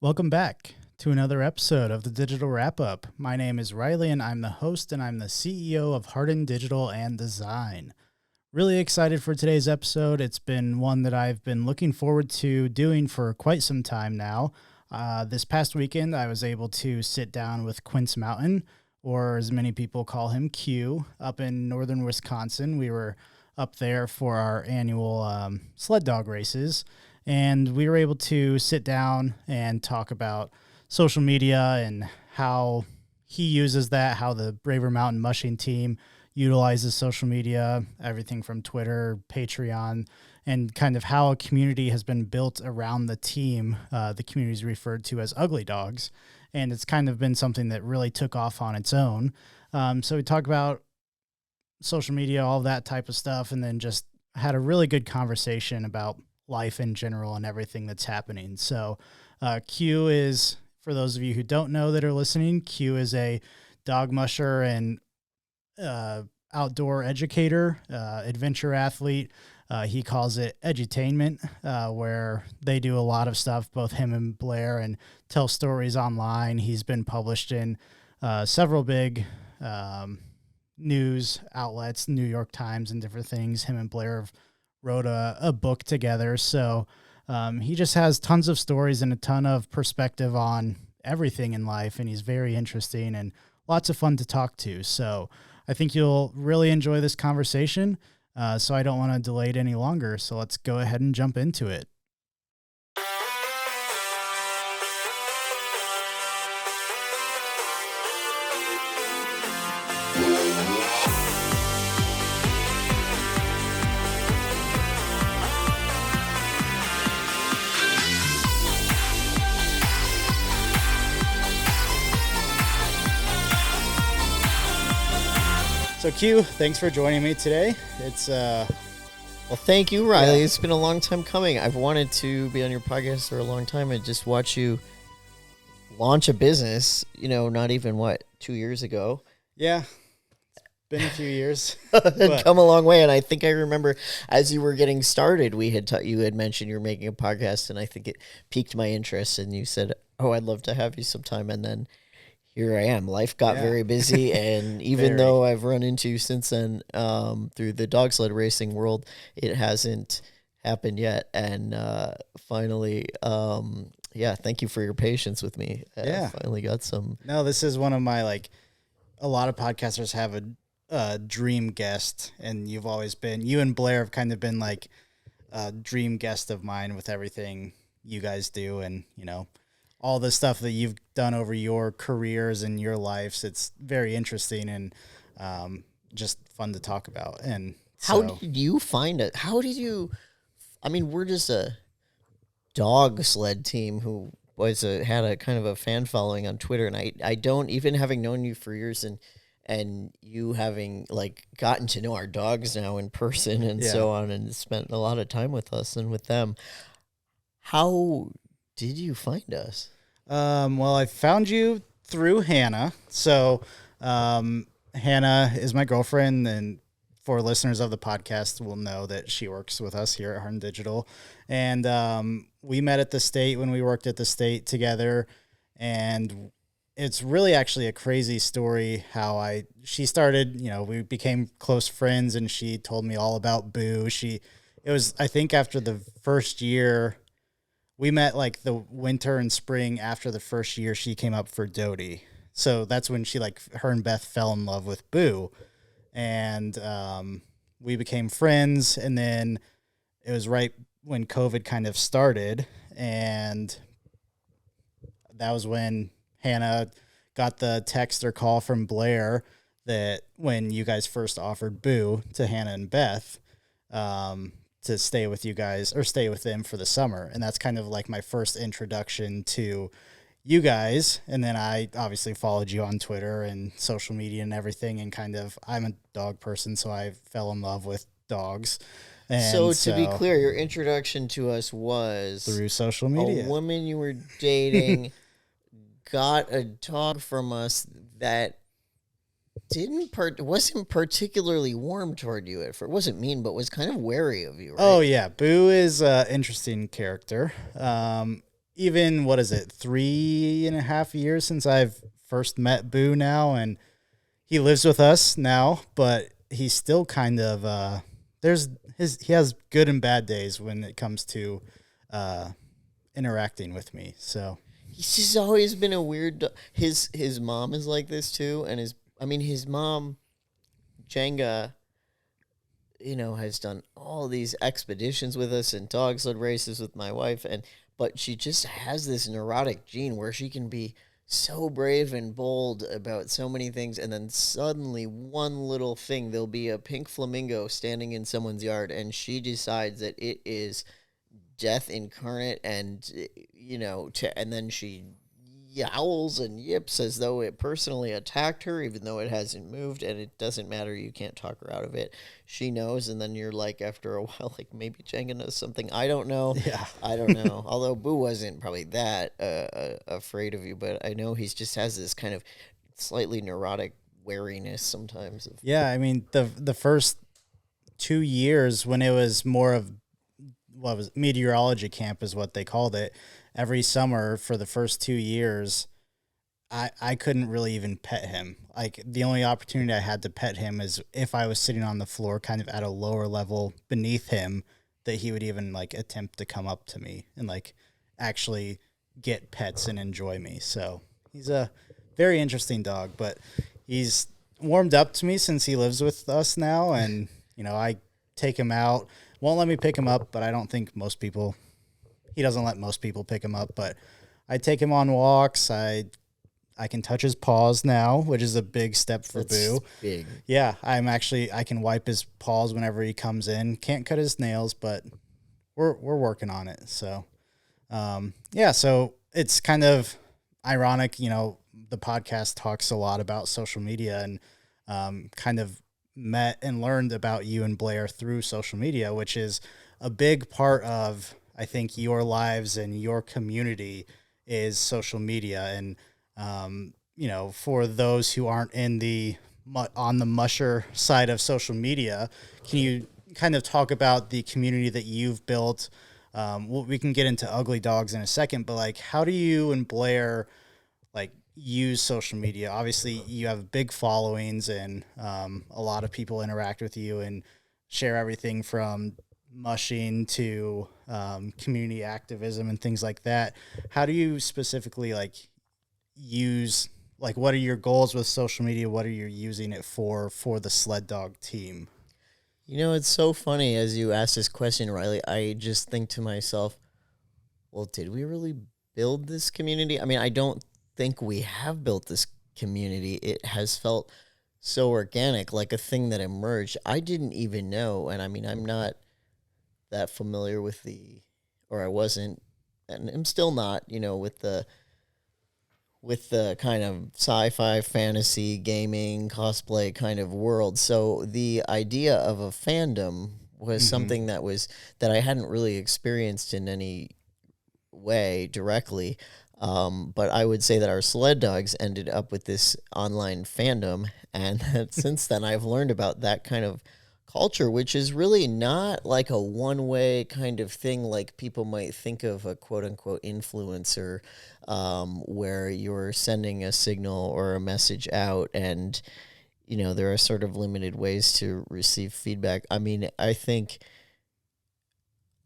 Welcome back to another episode of the Digital Wrap-Up. My name is Riley, and I'm the host, and I'm the CEO of Harden Digital and Design. Really excited for today's episode. It's been one that I've been looking forward to doing for quite some time now. This past weekend, I was able to sit down with Quince Mountain, or as many people call him, Q, up in northern Wisconsin. We were up there for our annual sled dog races, and we were able to sit down and talk about social media and how he uses that, how the Bravermountain Mushing team utilizes social media, everything from Twitter, Patreon, and kind of how a community has been built around the team. The community is referred to as UglyDogs, and it's kind of been something that really took off on its own. So we talk about social media, all that type of stuff, and then just had a really good conversation about life in general and everything that's happening. So Q is, for those of you who don't know that are listening, Q is a dog musher and outdoor educator, adventure athlete. He calls it edutainment, where they do a lot of stuff, both him and Blair, and tell stories online. He's been published in several big news outlets, New York Times and different things. Him and Blair have wrote a book together. So he just has tons of stories and a ton of perspective on everything in life, and he's very interesting and lots of fun to talk to. So I think you'll really enjoy this conversation. So I don't want to delay it any longer. So let's go ahead and jump into it. So Q, thanks for joining me today. It's well, thank you, Riley. Yeah. It's been a long time coming. I've wanted to be on your podcast for a long time and just watch you launch a business, not even 2 years ago. Yeah. Been a few years. But come a long way. And I think I remember as you were getting started, you had mentioned you were making a podcast, and I think it piqued my interest, and you said, "Oh, I'd love to have you sometime." And then here I am. Life got very busy, and even though I've run into since then through the dog sled racing world, it hasn't happened yet. And finally, thank you for your patience with me. I finally got some. No, this is one of my, a lot of podcasters have a dream guest, and you've always been, you and Blair have kind of been like a dream guest of mine with everything you guys do, and, all the stuff that you've done over your careers and your lives. It's very interesting and just fun to talk about. And how did you find it? We're just a dog sled team who had a kind of a fan following on Twitter. And I don't, even having known you for years and you having gotten to know our dogs now in person and so on, and spent a lot of time with us and with them. How did you find us? Well, I found you through Hannah. So, Hannah is my girlfriend, and for listeners of the podcast will know that she works with us here at Harden Digital. And, we met at the state when we worked at the state together. And it's really actually a crazy story how she started, we became close friends, and she told me all about Boo. It was, I think, after the first year. We met the winter and spring after the first year she came up for Doty. So that's when her and Beth fell in love with Boo. And we became friends. And then it was right when COVID kind of started. And that was when Hannah got the text or call from Blair that when you guys first offered Boo to Hannah and Beth, to stay with you guys or stay with them for the summer. And that's kind of my first introduction to you guys. And then I obviously followed you on Twitter and social media and everything. And I'm a dog person, so I fell in love with dogs. And so to be clear, your introduction to us was through social media. A woman you were dating got a dog from us that wasn't particularly warm toward you at first. Wasn't mean, but was kind of wary of you, right? Oh yeah, Boo is an interesting character. even, what is it, 3.5 years since I've first met Boo now, and he lives with us now, but he's still kind of, he has good and bad days when it comes to interacting with me. So He's just always been a weird. His mom is like this too, and his mom, Jenga, has done all these expeditions with us and dog sled races with my wife, but she just has this neurotic gene where she can be so brave and bold about so many things, and then suddenly one little thing, there'll be a pink flamingo standing in someone's yard, and she decides that it is death incarnate, and and then she yowls and yips as though it personally attacked her, even though it hasn't moved, and it doesn't matter. You can't talk her out of it. She knows, and then you're like, after a while, like, maybe Jenga knows something. I don't know. yeah. I don't know. Although Boo wasn't probably that afraid of you, but I know he just has this kind of slightly neurotic wariness sometimes. Yeah, I mean, the first 2 years when it was more of what was meteorology camp is what they called it. Every summer for the first 2 years, I couldn't really even pet him. Like, the only opportunity I had to pet him is if I was sitting on the floor kind of at a lower level beneath him, that he would even like attempt to come up to me and like actually get pets and enjoy me. So he's a very interesting dog, but he's warmed up to me since he lives with us now. And, I take him out, won't let me pick him up, but I don't think he doesn't let most people pick him up, but I take him on walks. I can touch his paws now, which is a big step for Boo. Big. Yeah, I can wipe his paws whenever he comes in. Can't cut his nails, but we're working on it. So, so it's kind of ironic, the podcast talks a lot about social media, and kind of met and learned about you and Blair through social media, which is a big part of, I think, your lives and your community is social media. And, for those who aren't on the musher side of social media, can you kind of talk about the community that you've built? We can get into Ugly Dogs in a second, but like, how do you and Blair like use social media? Obviously you have big followings, and a lot of people interact with you and share everything from mushing to community activism and things like that. How do you specifically like use, like, what are your goals with social media? What are you using it for the sled dog team? It's so funny as you ask this question, Riley. I just think to myself, well, did we really build this community? I mean, I don't think we have built this community. It has felt so organic, like a thing that emerged. I didn't even know, and I mean, I'm not that familiar with I wasn't, and I'm still not, with the kind of sci-fi, fantasy, gaming, cosplay kind of world. So the idea of a fandom was something that I hadn't really experienced in any way directly. But I would say that our sled dogs ended up with this online fandom, and that since then I've learned about that kind of culture, which is really not like a one-way kind of thing like people might think of a quote-unquote influencer, where you're sending a signal or a message out, and there are sort of limited ways to receive feedback. I mean, I think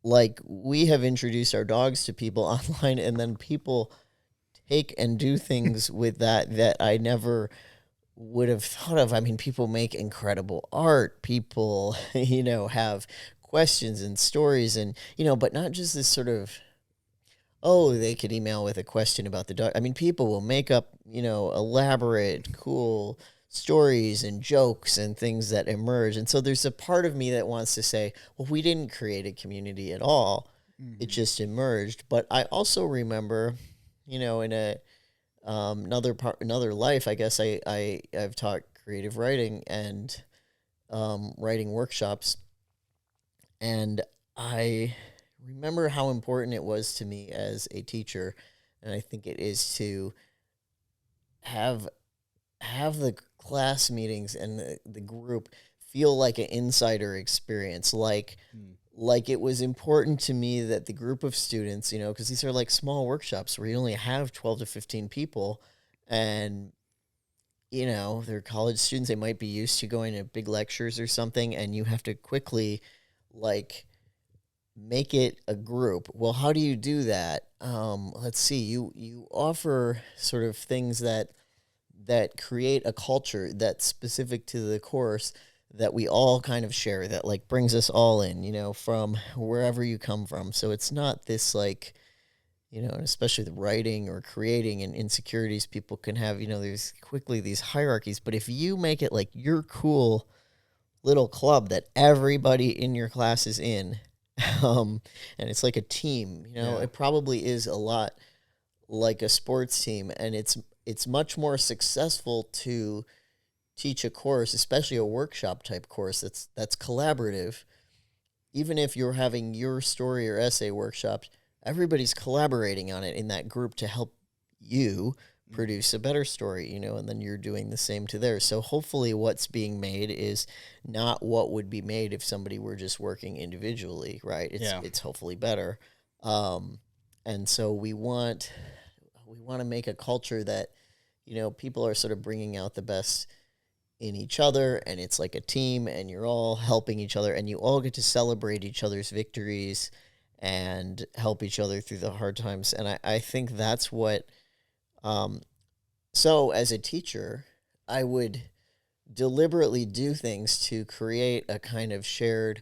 like we have introduced our dogs to people online, and then people take and do things with that I never would have thought of. I mean, people make incredible art. People, have questions and stories, and, but not just this sort of, oh, they could email with a question about the dog. I mean, people will make up, elaborate, cool stories and jokes and things that emerge. And so there's a part of me that wants to say, well, we didn't create a community at all. It just emerged. But I also remember, in another life, I guess I've taught creative writing and writing workshops, and I remember how important it was to me as a teacher, and I think it is to have the class meetings and the group feel like an insider experience, like like it was important to me that the group of students, because these are like small workshops where you only have 12 to 15 people, and they're college students. They might be used to going to big lectures or something, and you have to quickly like make it a group. Well, how do you do that? Let's see. You offer sort of things that create a culture that's specific to the course that we all kind of share, that like brings us all in, from wherever you come from. So it's not this like, and especially the writing or creating and insecurities people can have, there's quickly these hierarchies. But if you make it like your cool little club that everybody in your class is in, and it's like a team, it probably is a lot like a sports team, and it's much more successful to teach a course, especially a workshop type course that's collaborative. Even if you're having your story or essay workshops, everybody's collaborating on it in that group to help you produce a better story, and then you're doing the same to theirs. So hopefully what's being made is not what would be made if somebody were just working individually, right? It's hopefully better. And so we want to make a culture that, people are sort of bringing out the best in each other, and it's like a team, and you're all helping each other, and you all get to celebrate each other's victories and help each other through the hard times. And I think that's what, so as a teacher, I would deliberately do things to create a kind of shared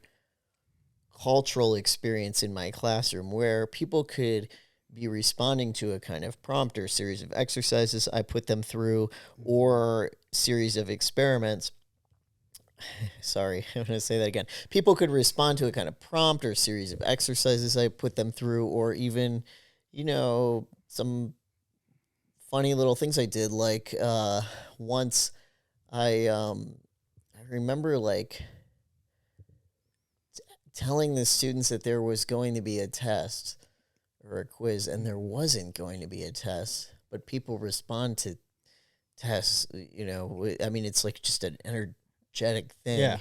cultural experience in my classroom where people could be responding to a kind of prompt or series of exercises I put them through, or series of experiments. Sorry, I'm going to say that again. People could respond to a kind of prompt or series of exercises I put them through, or even, some funny little things I did. Like once I remember like telling the students that there was going to be a test or a quiz, and there wasn't going to be a test, but people respond to tests, I mean, it's like just an energetic thing. Yeah.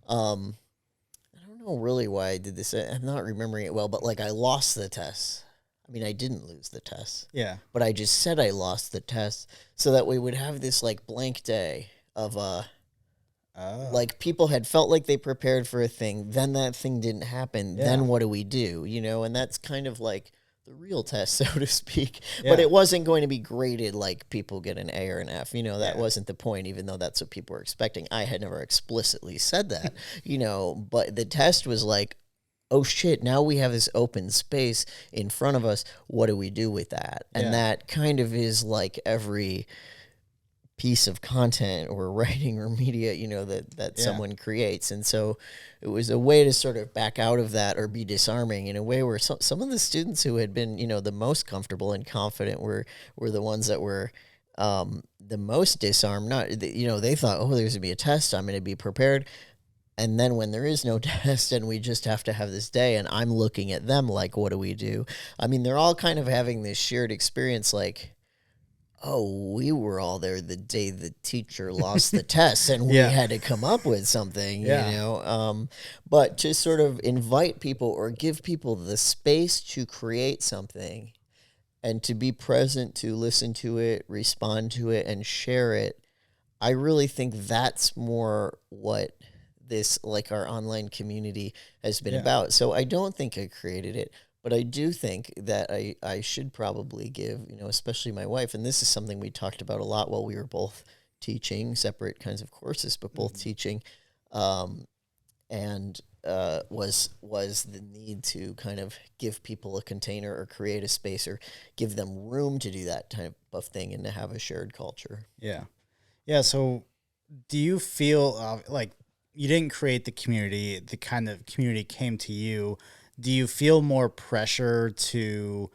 I don't know really why I did this. I'm not remembering it well, but like I lost the test. I mean, I didn't lose the test. Yeah. But I just said I lost the test so that we would have this like blank day of like people had felt like they prepared for a thing, then that thing didn't happen, then what do we do? And that's kind of like the real test, so to speak. Yeah. But it wasn't going to be graded like people get an A or an F. That wasn't the point, even though that's what people were expecting. I had never explicitly said that, but the test was like, oh shit, now we have this open space in front of us. What do we do with that? And that kind of is like every piece of content or writing or media, that someone creates. And so it was a way to sort of back out of that or be disarming in a way where some of the students who had been, the most comfortable and confident were the ones that were the most disarmed. Not, they thought, oh, there's going to be a test, I'm going to be prepared. And then when there is no test and we just have to have this day, and I'm looking at them like, what do we do? I mean, they're all kind of having this shared experience like, oh, we were all there the day the teacher lost the test, and we had to come up with something, but to sort of invite people or give people the space to create something and to be present, to listen to it, respond to it, and share it. I really think that's more what this, like our online community has been about. So I don't think I created it. But I do think that I should probably give, especially my wife, and this is something we talked about a lot while we were both teaching separate kinds of courses, but both teaching, and was the need to kind of give people a container or create a space or give them room to do that type of thing and to have a shared culture. Yeah. Yeah. So do you feel like you didn't create the community, the kind of community came to you? Do you feel more pressure to,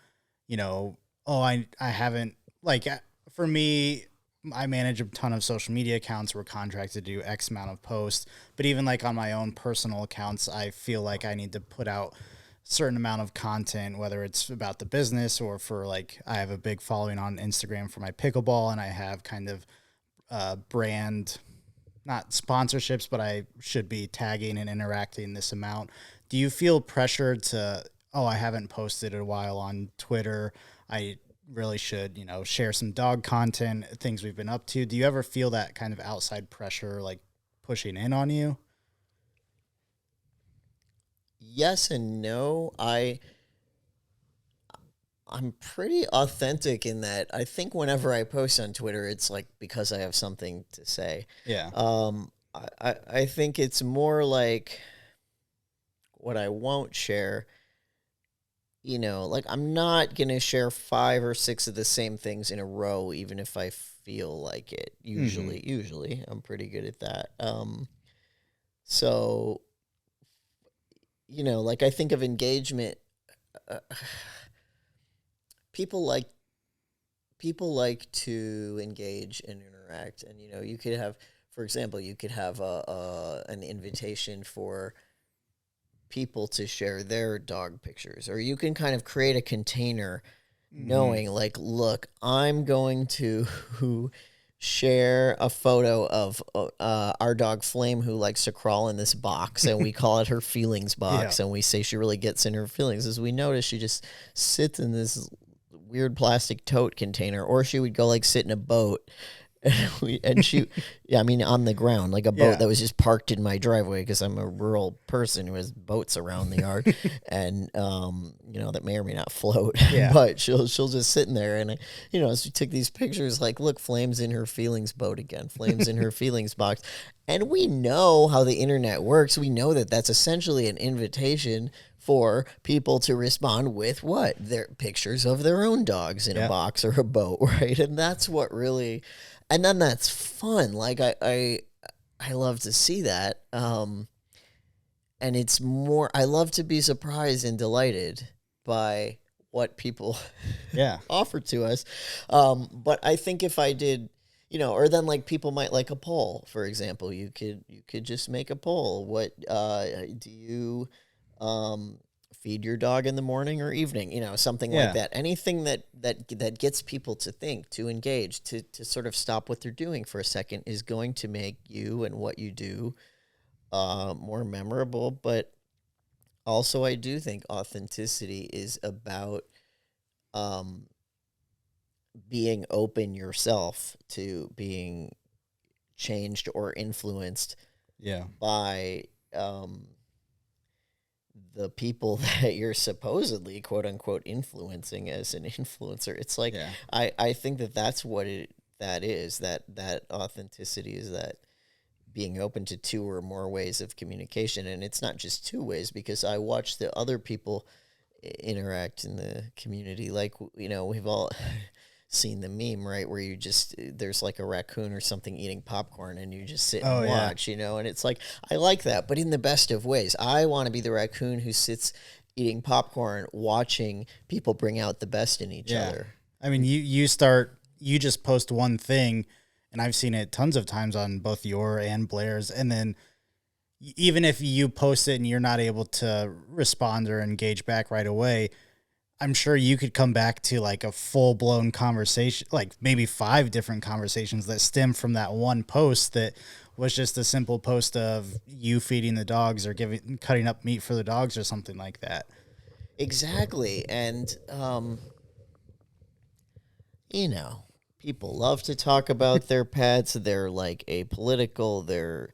I haven't, like, for me, I manage a ton of social media accounts. We're contracted to do X amount of posts, but even like on my own personal accounts, I feel like I need to put out a certain amount of content, whether it's about the business or for like, I have a big following on Instagram for my pickleball, and I have kind of brand, not sponsorships, but I should be tagging and interacting this amount. do you feel pressure to, oh, I haven't posted in a while on Twitter, I really should, share some dog content, things we've been up to? Do you ever feel that kind of outside pressure, like pushing in on you? Yes and no. I'm pretty authentic in that I think whenever I post on Twitter, it's like because I have something to say. Yeah. I think it's more like what I won't share. Like I'm not going to share 5 or 6 of the same things in a row, even if I feel like it. Usually I'm pretty good at that. So, like I think of engagement. Uh, people like to engage and interact, and you could have, for example, an invitation for people to share their dog pictures, or you can kind of create a container knowing like, look, I'm going to share a photo of our dog Flame, who likes to crawl in this box, and we call it her feelings box. Yeah. And we say she really gets in her feelings, as we notice she just sits in this weird plastic tote container, or she would go like sit in a boat and she, yeah, I mean, on the ground, like a boat that was just parked in my driveway, because I'm a rural person who has boats around the yard, and that may or may not float. Yeah. But she'll just sit in there, and as we took these pictures, like, look, Flame's in her feelings boat again, Flame's in her feelings box, and we know how the internet works. We know that that's essentially an invitation for people to respond with what? Their pictures of their own dogs in a box or a boat, right? And that's what really, and then that's fun. Like I love to see that. And it's more, I love to be surprised and delighted by what people offer to us. But I think if I did, or then like people might like a poll, for example. You could just make a poll. What do you feed your dog in the morning or evening? Something like that. Anything that gets people to think, to engage, to sort of stop what they're doing for a second is going to make you and what you do more memorable. But also, I do think authenticity is about being open yourself to being changed or influenced by the people that you're supposedly, quote unquote, influencing as an influencer. It's like, I think that's what that is, that authenticity is that being open to 2 or more ways of communication. And it's not just 2 ways, because I watch the other people interact in the community. Like, we've all seen the meme, right, where there's like a raccoon or something eating popcorn, and you just sit and watch, and it's like, I like that, but in the best of ways. I want to be the raccoon who sits eating popcorn, watching people bring out the best in each other. I mean, you just post one thing, and I've seen it tons of times on both your and Blair's, and then even if you post it and you're not able to respond or engage back right away, I'm sure you could come back to like a full-blown conversation, like maybe 5 different conversations that stem from that one post that was just a simple post of you feeding the dogs or cutting up meat for the dogs or something like that. Exactly. And, people love to talk about their pets. They're like apolitical. They're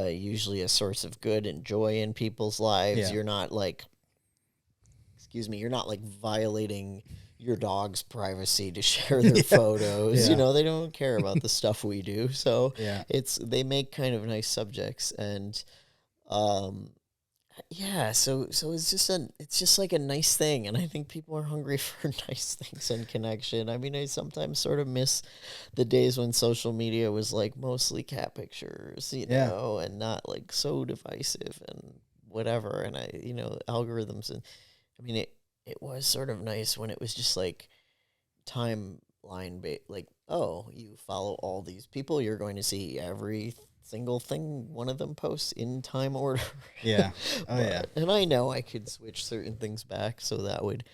usually a source of good and joy in people's lives. You're not like, you're not like violating your dog's privacy to share their photos. They don't care about the stuff we do. So they make kind of nice subjects, and so it's just like a nice thing. And I think people are hungry for nice things and connection. I mean, I sometimes sort of miss the days when social media was like mostly cat pictures, and not like so divisive and whatever. And algorithms, and I mean, it was sort of nice when it was just like timeline like, oh, you follow all these people, you're going to see every single thing one of them posts in time order. And I know I could switch certain things back so that would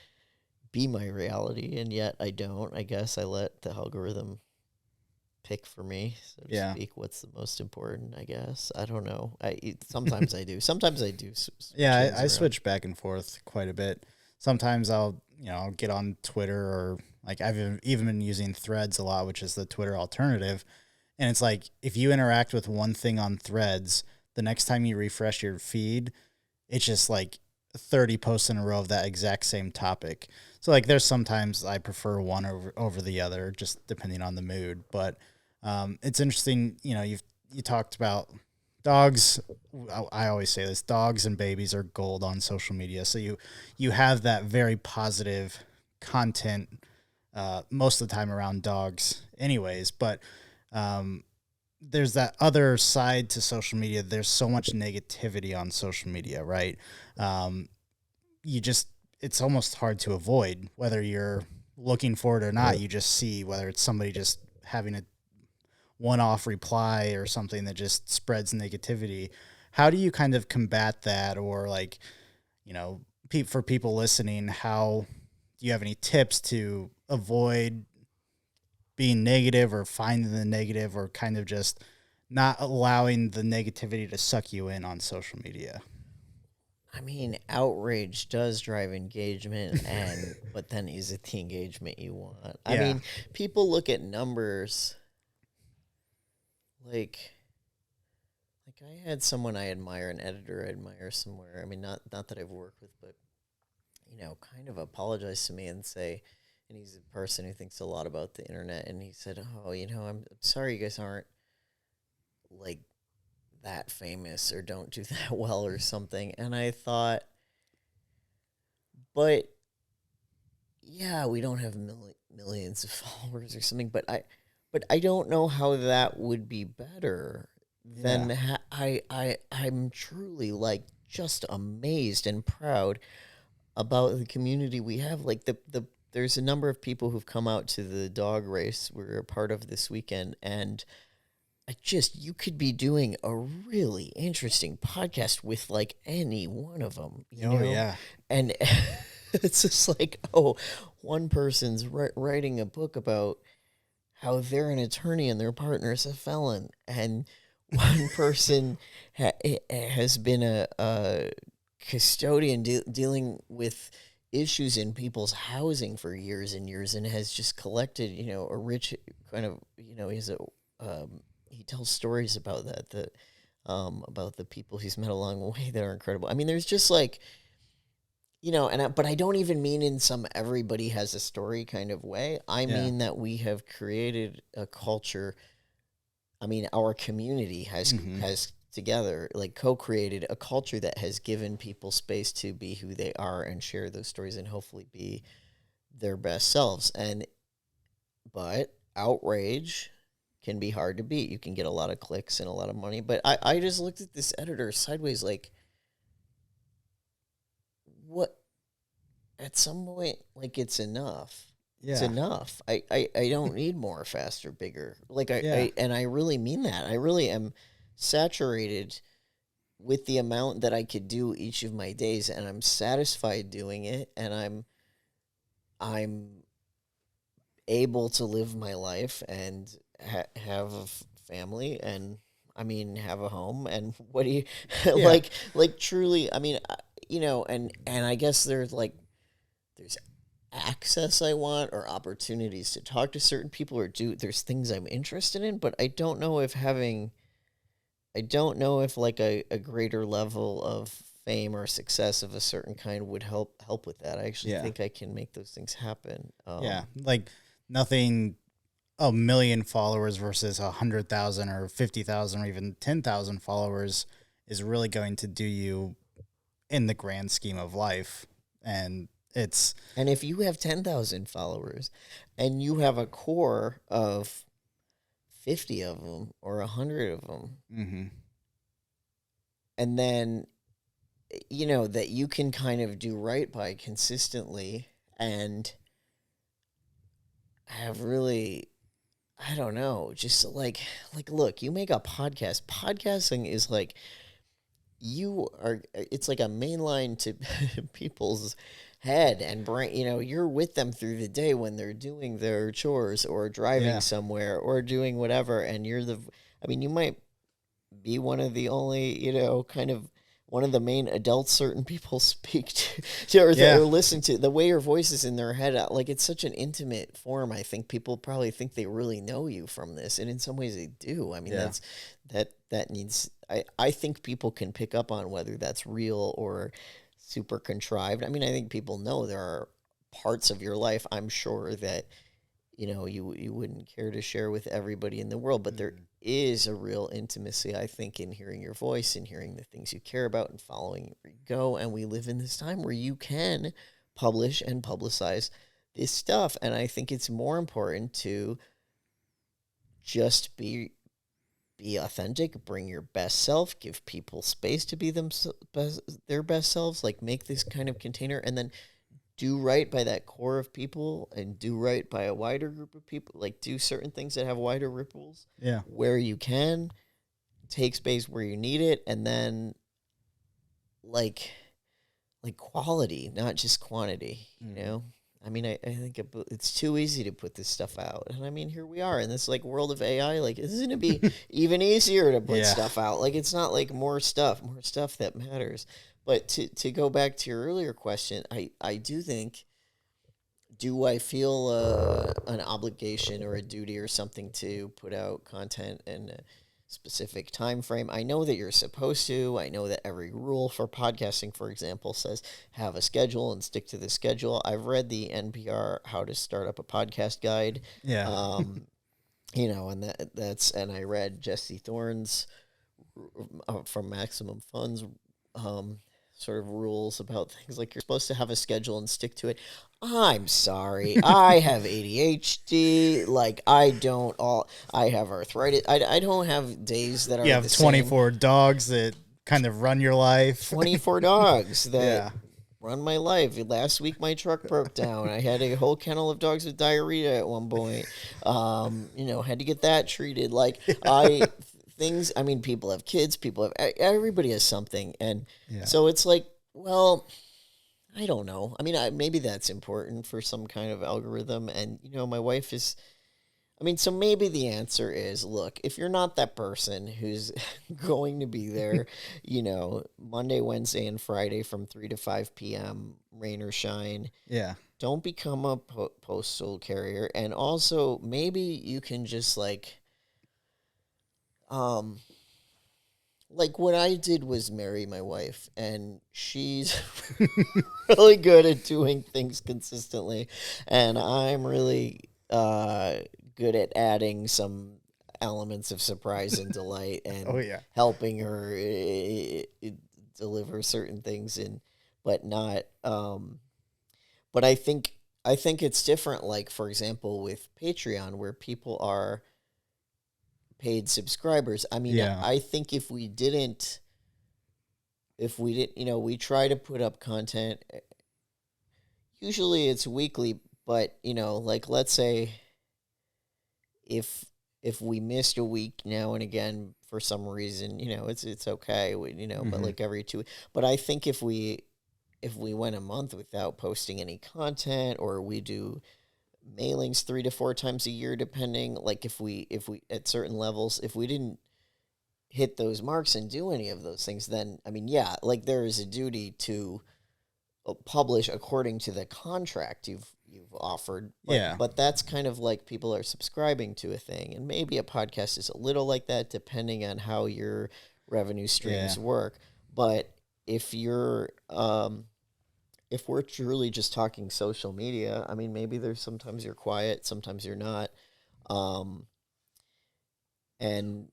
be my reality, and yet I don't. I guess I let the algorithm pick for me, so to Yeah. speak, what's the most important, I guess. I don't know. Sometimes I do. Sometimes I do. Yeah, I switch back and forth quite a bit. Sometimes I'll, I'll get on Twitter, or like I've even been using Threads a lot, which is the Twitter alternative. And it's like, if you interact with one thing on Threads, the next time you refresh your feed, it's just like 30 posts in a row of that exact same topic. So like there's sometimes I prefer one over the other, just depending on the mood. But it's interesting, you talked about dogs. I always say this: dogs and babies are gold on social media. So you have that very positive content most of the time around dogs, anyways. But there's that other side to social media. There's so much negativity on social media, right? It's almost hard to avoid, whether you're looking for it or not. You just see whether it's somebody just having a one-off reply or something that just spreads negativity. How do you kind of combat that? Or like, for people listening, how do you have any tips to avoid being negative or finding the negative, or kind of just not allowing the negativity to suck you in on social media? I mean, outrage does drive engagement, but then is it the engagement you want? I mean, people look at numbers like I had someone I admire, an editor I admire somewhere. I mean, not that I've worked with, but kind of apologize to me and say, and he's a person who thinks a lot about the internet, and he said, "Oh, I'm sorry you guys aren't like that famous or don't do that well or something." And I thought, but yeah, we don't have millions of followers or something, but I don't know how that would be better than I'm truly like just amazed and proud about the community we have. Like there's a number of people who've come out to the dog race we're a part of this weekend, and you could be doing a really interesting podcast with like any one of them, Yeah. And it's just like, one person's writing a book about how they're an attorney and their partner's a felon, and one person has been a custodian dealing with issues in people's housing for years and years, and has just collected, a rich kind of, he tells stories about that about the people he's met along the way that are incredible. I mean, there's just like, but I don't even mean in some everybody has a story kind of way. I mean that we have created a culture. I mean, our community has together like co-created a culture that has given people space to be who they are and share those stories and hopefully be their best selves. But outrage can be hard to beat. You can get a lot of clicks and a lot of money. But I just looked at this editor sideways like, what? At some point, like, it's enough. Yeah. It's enough. I don't need more, faster, bigger. Like, and I really mean that. I really am saturated with the amount that I could do each of my days, and I'm satisfied doing it, and I'm able to live my life and have a family, and I mean have a home, and what do you like truly, I mean, and I guess there's access I want, or opportunities to talk to certain people, or there's things I'm interested in, but I don't know if like a greater level of fame or success of a certain kind would help with that. I actually think I can make those things happen. Like nothing, a million followers versus 100,000 or 50,000 or even 10,000 followers is really going to do you in the grand scheme of life. And if you have 10,000 followers and you have a core of 50 of them or 100 of them, and then, that you can kind of do right by consistently and have really, I don't know, just like, look, you make a podcast. Podcasting is like, it's like a main line to people's head and brain. You're with them through the day when they're doing their chores or driving somewhere or doing whatever. And you might be one of the only, kind of one of the main adults certain people speak to or listen to. The way your voice is in their head, like it's such an intimate form. I think people probably think they really know you from this, and in some ways they do. I mean, that needs. I think people can pick up on whether that's real or super contrived. I mean, I think people know there are parts of your life, I'm sure, that you wouldn't care to share with everybody in the world, but there is a real intimacy, I think, in hearing your voice and hearing the things you care about and following where you go. And we live in this time where you can publish and publicize this stuff. And I think it's more important to just be authentic, bring your best self, give people space to be their best selves, like make this kind of container, and then do right by that core of people and do right by a wider group of people. Like do certain things that have wider ripples where you can, take space where you need it, and then like quality, not just quantity, I mean, I think it's too easy to put this stuff out. And I mean, here we are in this like world of AI. Like, isn't it be even easier to put stuff out? Like, it's not like more stuff that matters. But to go back to your earlier question, I do think, do I feel an obligation or a duty or something to put out content in a specific time frame? I know that you're supposed to. I know that every rule for podcasting, for example, says have a schedule and stick to the schedule. I've read the NPR How to Start Up a Podcast Guide. Yeah. And and I read Jesse Thorne's from Maximum Funds sort of rules about things like you're supposed to have a schedule and stick to it. I'm sorry. I have ADHD. Like I have arthritis. I don't have days that are you have 24 dogs that kind of run your life. 24 dogs that run my life. Last week my truck broke down. I had a whole kennel of dogs with diarrhea at one point. Had to get that treated. Like things, I mean, people have kids, everybody has something. And so it's like, well, I don't know. I mean, maybe that's important for some kind of algorithm. And, my wife is, so maybe the answer is, look, if you're not that person who's going to be there, Monday, Wednesday, and Friday from 3 to 5 p.m., rain or shine. Yeah. Don't become a postal carrier. And also, maybe you can just like what I did was marry my wife, and she's really good at doing things consistently, and I'm really good at adding some elements of surprise and delight and helping her deliver certain things, but not. But I think it's different. Like, for example, with Patreon, where people are paid subscribers. I mean, I think if we didn't, we try to put up content. Usually it's weekly, but like let's say if we missed a week now and again for some reason, it's okay, but like every 2 weeks. But I think if we went a month without posting any content, or we do mailings 3 to 4 times a year, depending, like if we at certain levels, if we didn't hit those marks and do any of those things, then like there is a duty to publish according to the contract you've offered. But that's kind of like people are subscribing to a thing, and maybe a podcast is a little like that depending on how your revenue streams work. But if you're if we're truly just talking social media, I mean, maybe there's sometimes you're quiet, sometimes you're not. And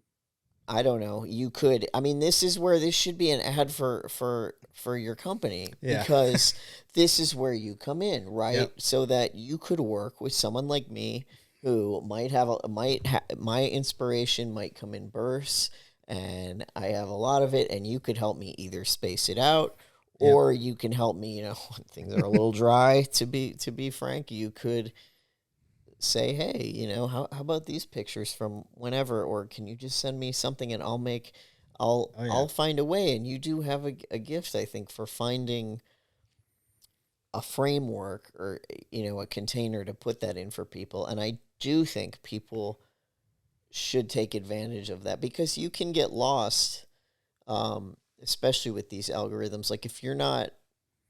I don't know, you could, this is where this should be an ad for your company, because this is where you come in, right? Yep. So that you could work with someone like me who might have my inspiration might come in bursts, and I have a lot of it, and you could help me either space it out, or you can help me, when things are a little dry, to be frank. You could say, hey, how about these pictures from whenever, or can you just send me something and I'll find a way. And you do have a gift, I think, for finding a framework or, a container to put that in for people. And I do think people should take advantage of that, because you can get lost, especially with these algorithms. Like, if you're not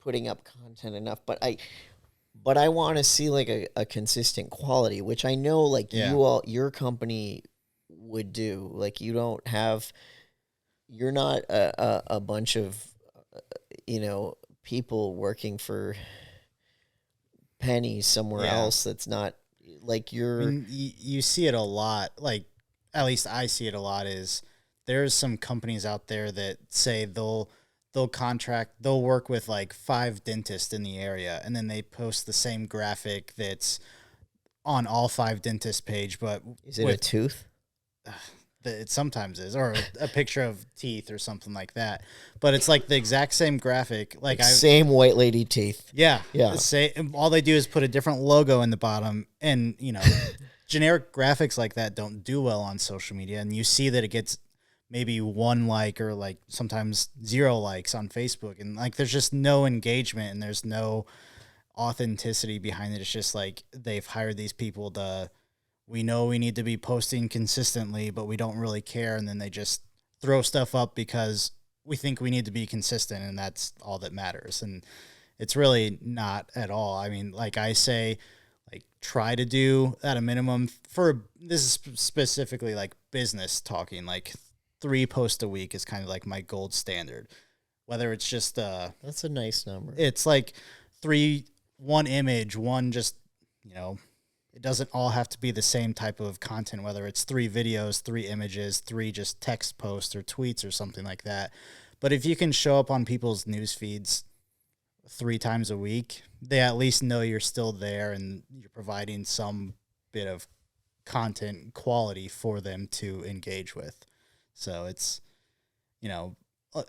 putting up content enough, but I want to see like a consistent quality, which I know like your company would do. Like, you're not a bunch of, people working for pennies somewhere else. That's not like I mean, you see it a lot. Like, at least I see it a lot. Is there's some companies out there that say they'll work with like 5 dentists in the area, and then they post the same graphic that's on all 5 dentists page, but is it a tooth? It sometimes is, or a picture of teeth or something like that. But it's like the exact same graphic, like same white lady teeth. Yeah. All they do is put a different logo in the bottom, and generic graphics like that don't do well on social media, and you see that it gets maybe 1 like, or like sometimes 0 likes on Facebook, and like there's just no engagement and there's no authenticity behind it. It's just like they've hired these people to, we know we need to be posting consistently, but we don't really care, and then they just throw stuff up because we think we need to be consistent, and that's all that matters. And it's really not at all. I mean, like I say, like, try to do at a minimum, for this is specifically like business talking, like 3 posts a week is kind of like my gold standard. Whether it's just that's a nice number. It's like 3, 1 image, 1 just, it doesn't all have to be the same type of content, whether it's 3 videos, 3 images, 3 just text posts or tweets or something like that. But if you can show up on people's news feeds 3 times a week, they at least know you're still there and you're providing some bit of content quality for them to engage with. So it's,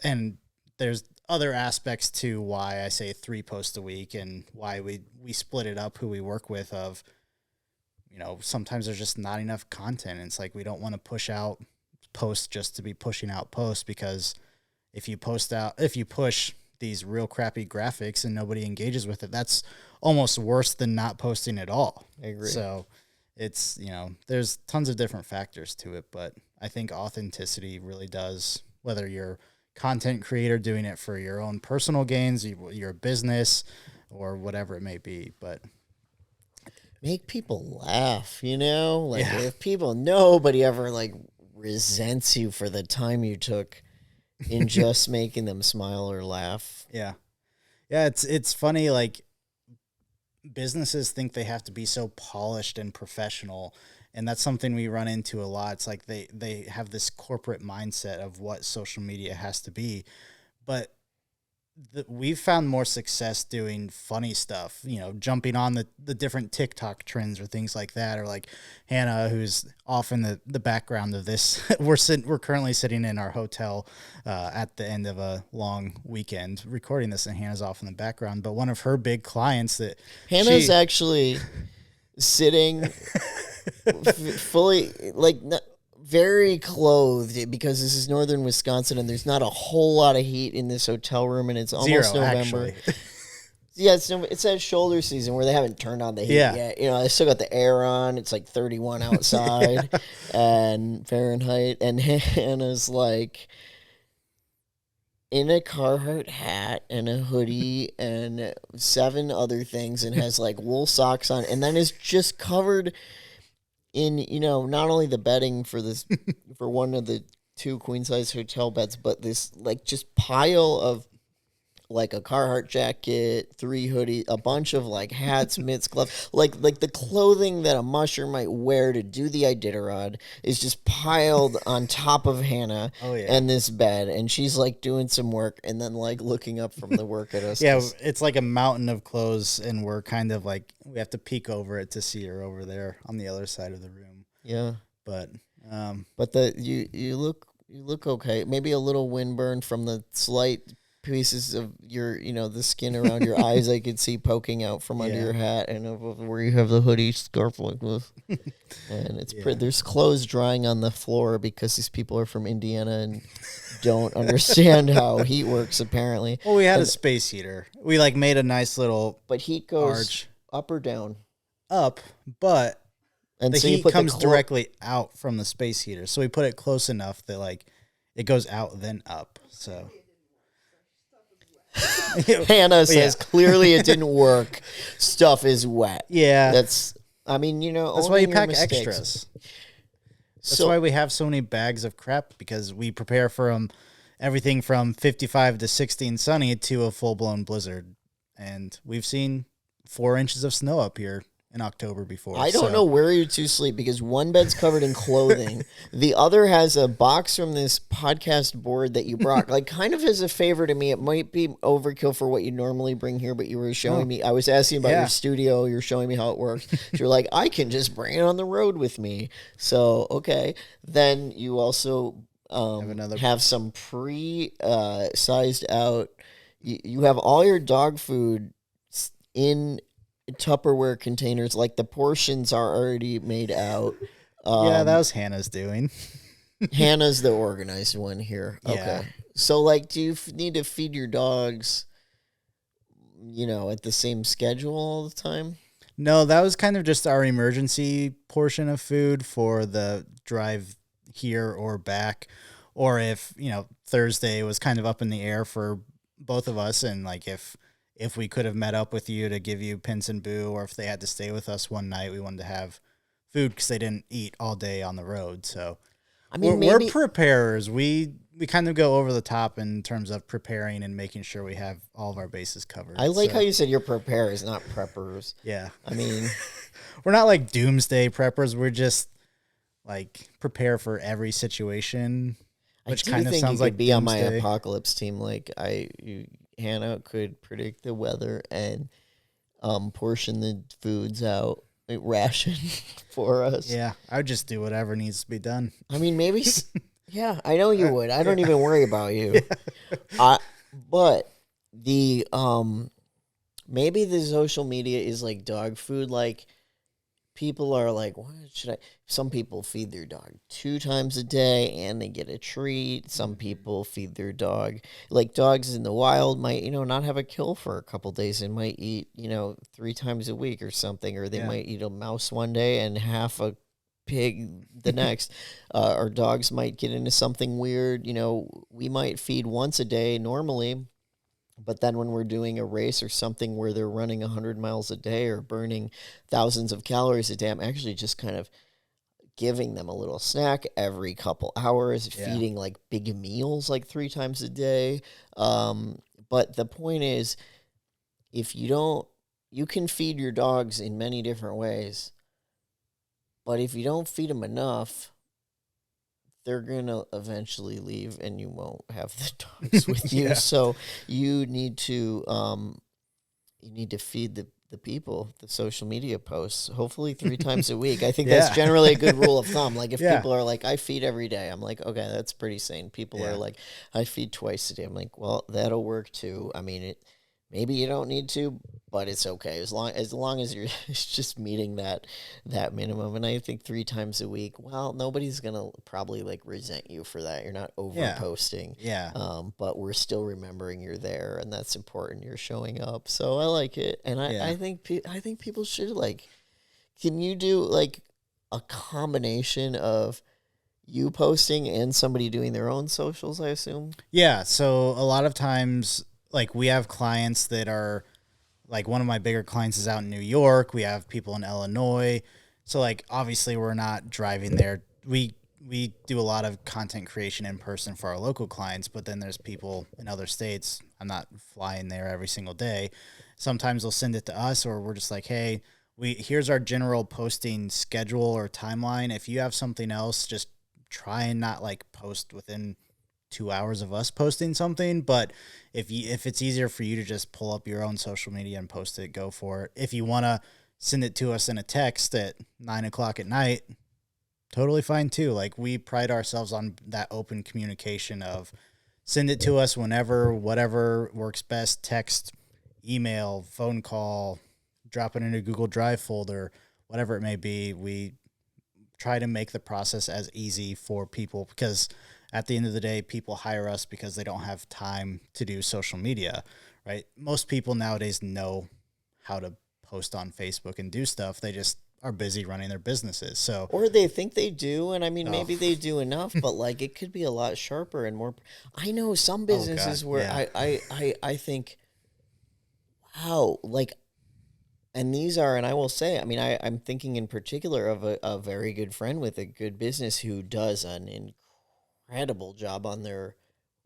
and there's other aspects to why I say 3 posts a week, and why we split it up who we work with. Of, sometimes there's just not enough content. And it's like, we don't want to push out posts just to be pushing out posts, because if you push these real crappy graphics and nobody engages with it, that's almost worse than not posting at all. I agree. So it's, there's tons of different factors to it, but I think authenticity really does, whether you're a content creator doing it for your own personal gains, your business, or whatever it may be. But make people laugh, if nobody ever like resents you for the time you took in just making them smile or laugh. Yeah. It's funny. Like, businesses think they have to be so polished and professional, and that's something we run into a lot. It's like they have this corporate mindset of what social media has to be, but we've found more success doing funny stuff, jumping on the different TikTok trends or things like that. Or like Hannah, who's off in the background of this. We're currently sitting in our hotel at the end of a long weekend recording this, and Hannah's off in the background. But one of her big clients that Hannah's actually sitting fully, like, very clothed, because this is northern Wisconsin and there's not a whole lot of heat in this hotel room, and it's almost 0, November. Yeah, it's that shoulder season where they haven't turned on the heat yet. They still got the air on. It's like 31 outside and Fahrenheit, and Hannah's like in a Carhartt hat and a hoodie and 7 other things, and has like wool socks on, and then is just covered in, not only the bedding for this, for one of the 2 queen size hotel beds, but this like just pile of like a Carhartt jacket, 3 hoodies, a bunch of like hats, mitts, gloves, like the clothing that a musher might wear to do the Iditarod is just piled on top of Hannah and this bed, and she's like doing some work and then like looking up from the work at us. Yeah, it's like a mountain of clothes, and we're kind of like, we have to peek over it to see her over there on the other side of the room. Yeah, but you look okay. Maybe a little windburn from the slight pieces of your, the skin around your eyes I could see poking out from under your hat, and where you have the hoodie scarf like this. And it's there's clothes drying on the floor because these people are from Indiana and don't understand how heat works, apparently. Well, we had a space heater. We made a nice little But heat goes arch up or down? up, but and the so heat comes directly out from the space heater. So we put it close enough that it goes out then up. So Hannah says clearly it didn't work. Stuff is wet. Yeah. That's why you pack extras. That's why we have so many bags of crap, because we prepare for everything from 55 to 16 sunny to a full-blown blizzard. And we've seen 4 inches of snow up here in October before. I don't know where you two sleep, because one bed's covered in clothing. The other has a box from this podcast board that you brought, kind of as a favor to me. It might be overkill for what you normally bring here, but you were showing me. I was asking about your studio. You're showing me how it works. You're like, I can just bring it on the road with me. So, okay. Then you also have some pre-sized out. You have all your dog food in Tupperware containers, the portions are already made out. That was Hannah's doing. Hannah's the organized one here. Yeah. Okay. So, do you need to feed your dogs, at the same schedule all the time? No, that was kind of just our emergency portion of food for the drive here or back. Or if, Thursday was kind of up in the air for both of us, and if we could have met up with you to give you Quince and Boo, or if they had to stay with us one night, we wanted to have food because they didn't eat all day on the road. So, we're preparers. We kind of go over the top in terms of preparing and making sure we have all of our bases covered. I like how you said you're preparers, not preppers. Yeah. We're not doomsday preppers. We're just prepare for every situation, which kind of sounds like be on my apocalypse team. Hannah could predict the weather and portion the foods out, ration for us. Yeah, I would just do whatever needs to be done. Maybe, yeah, I know you would. I don't even worry about you. Yeah. But the maybe the social media is like dog food. People are like, what should I? Some people feed their dog 2 times a day and they get a treat. Some people feed their dog, dogs in the wild might, not have a kill for a couple days and might eat, 3 times a week or something, or they might eat a mouse one day and half a pig the next. Our dogs might get into something weird. We might feed once a day normally. But then when we're doing a race or something where they're running 100 miles a day or burning thousands of calories a day, I'm actually just kind of giving them a little snack every couple hours, feeding big meals 3 times a day. But the point is, if you can feed your dogs in many different ways, but if you don't feed them enough, they're going to eventually leave and you won't have the dogs with you. So you need to feed the people, the social media posts, hopefully 3 times a week. I think that's generally a good rule of thumb. If people are I feed every day, I'm okay, that's pretty sane. People are I feed twice a day. I'm well, that'll work too. Maybe you don't need to, but it's okay as long as you're just meeting that minimum. And I think 3 times a week, well, nobody's gonna probably resent you for that. You're not over posting, but we're still remembering you're there, and that's important. You're showing up, so I like it, and I think people should Can you do a combination of you posting and somebody doing their own socials? I assume. Yeah. So a lot of times, we have clients that are one of my bigger clients is out in New York. We have people in Illinois. So obviously we're not driving there. We do a lot of content creation in person for our local clients, but then there's people in other states. I'm not flying there every single day. Sometimes they'll send it to us, or we're just hey, here's our general posting schedule or timeline. If you have something else, just try and not post within 2 hours of us posting something. But if it's easier for you to just pull up your own social media and post it, go for it. If you want to send it to us in a text at 9:00 at night, totally fine too. We pride ourselves on that open communication of send it to us whenever, whatever works best, text, email, phone call, drop it in a Google Drive folder, whatever it may be. We try to make the process as easy for people, because at the end of the day, people hire us because they don't have time to do social media, right? Most people nowadays know how to post on Facebook and do stuff. They just are busy running their businesses. So, or they think they do, and I mean, maybe they do enough, but like it could be a lot sharper and more. I know some businesses where I think, wow, like, and these are, and I will say, I mean, I'm thinking in particular of a very good friend with a good business who does an incredible job on their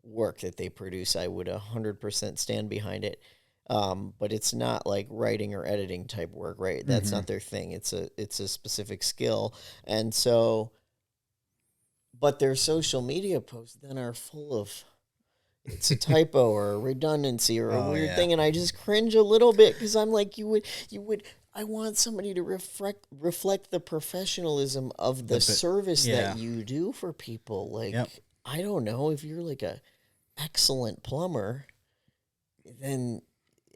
work that they produce. I would 100% stand behind it. But it's not like writing or editing type work, right? That's not their thing. It's a specific skill. And so, but their social media posts then are full of, it's a typo or a redundancy or a weird thing. And I just cringe a little bit, because I'm like, I want somebody to reflect the professionalism of the service that you do for people. Like, I don't know, if you're like a excellent plumber, then,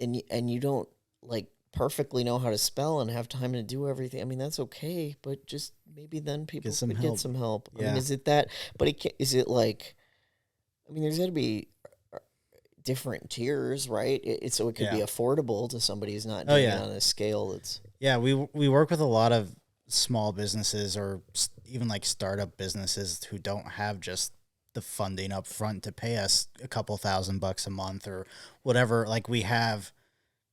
and you don't like perfectly know how to spell and have time to do everything. I mean, that's okay, but just maybe then people could get some help. I mean, is it that? But is it like? I mean, there's got to be different tiers, right? So it could be affordable to somebody who's not doing it on a scale that's. Yeah, we work with a lot of small businesses, or even like startup businesses who don't have just the funding up front to pay us a couple $1,000 a month or whatever. Like, we have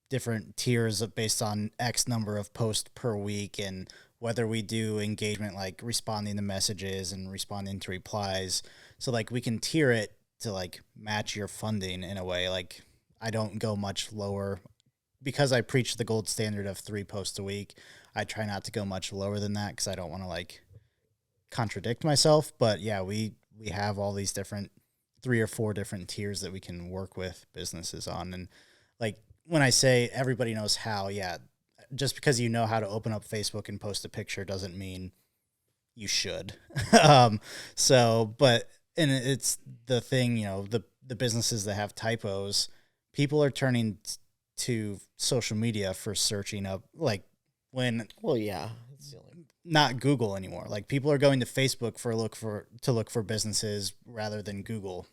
different tiers based on X number of posts per week, and whether we do engagement, like responding to messages and responding to replies. So like, we can tier it to like match your funding in a way. Like, I don't go much lower, because I preach the gold standard of 3 posts a week. I try not to go much lower than that, because I don't want to like contradict myself. But yeah, we have all these different 3 or 4 different tiers that we can work with businesses on. And like, when I say everybody knows how, just because you know how to open up Facebook and post a picture doesn't mean you should. But it's the thing, the businesses that have typos, people are turning to social media for searching up, like, when. Well, yeah. Not Google anymore. Like, people are going to Facebook to look for businesses rather than Google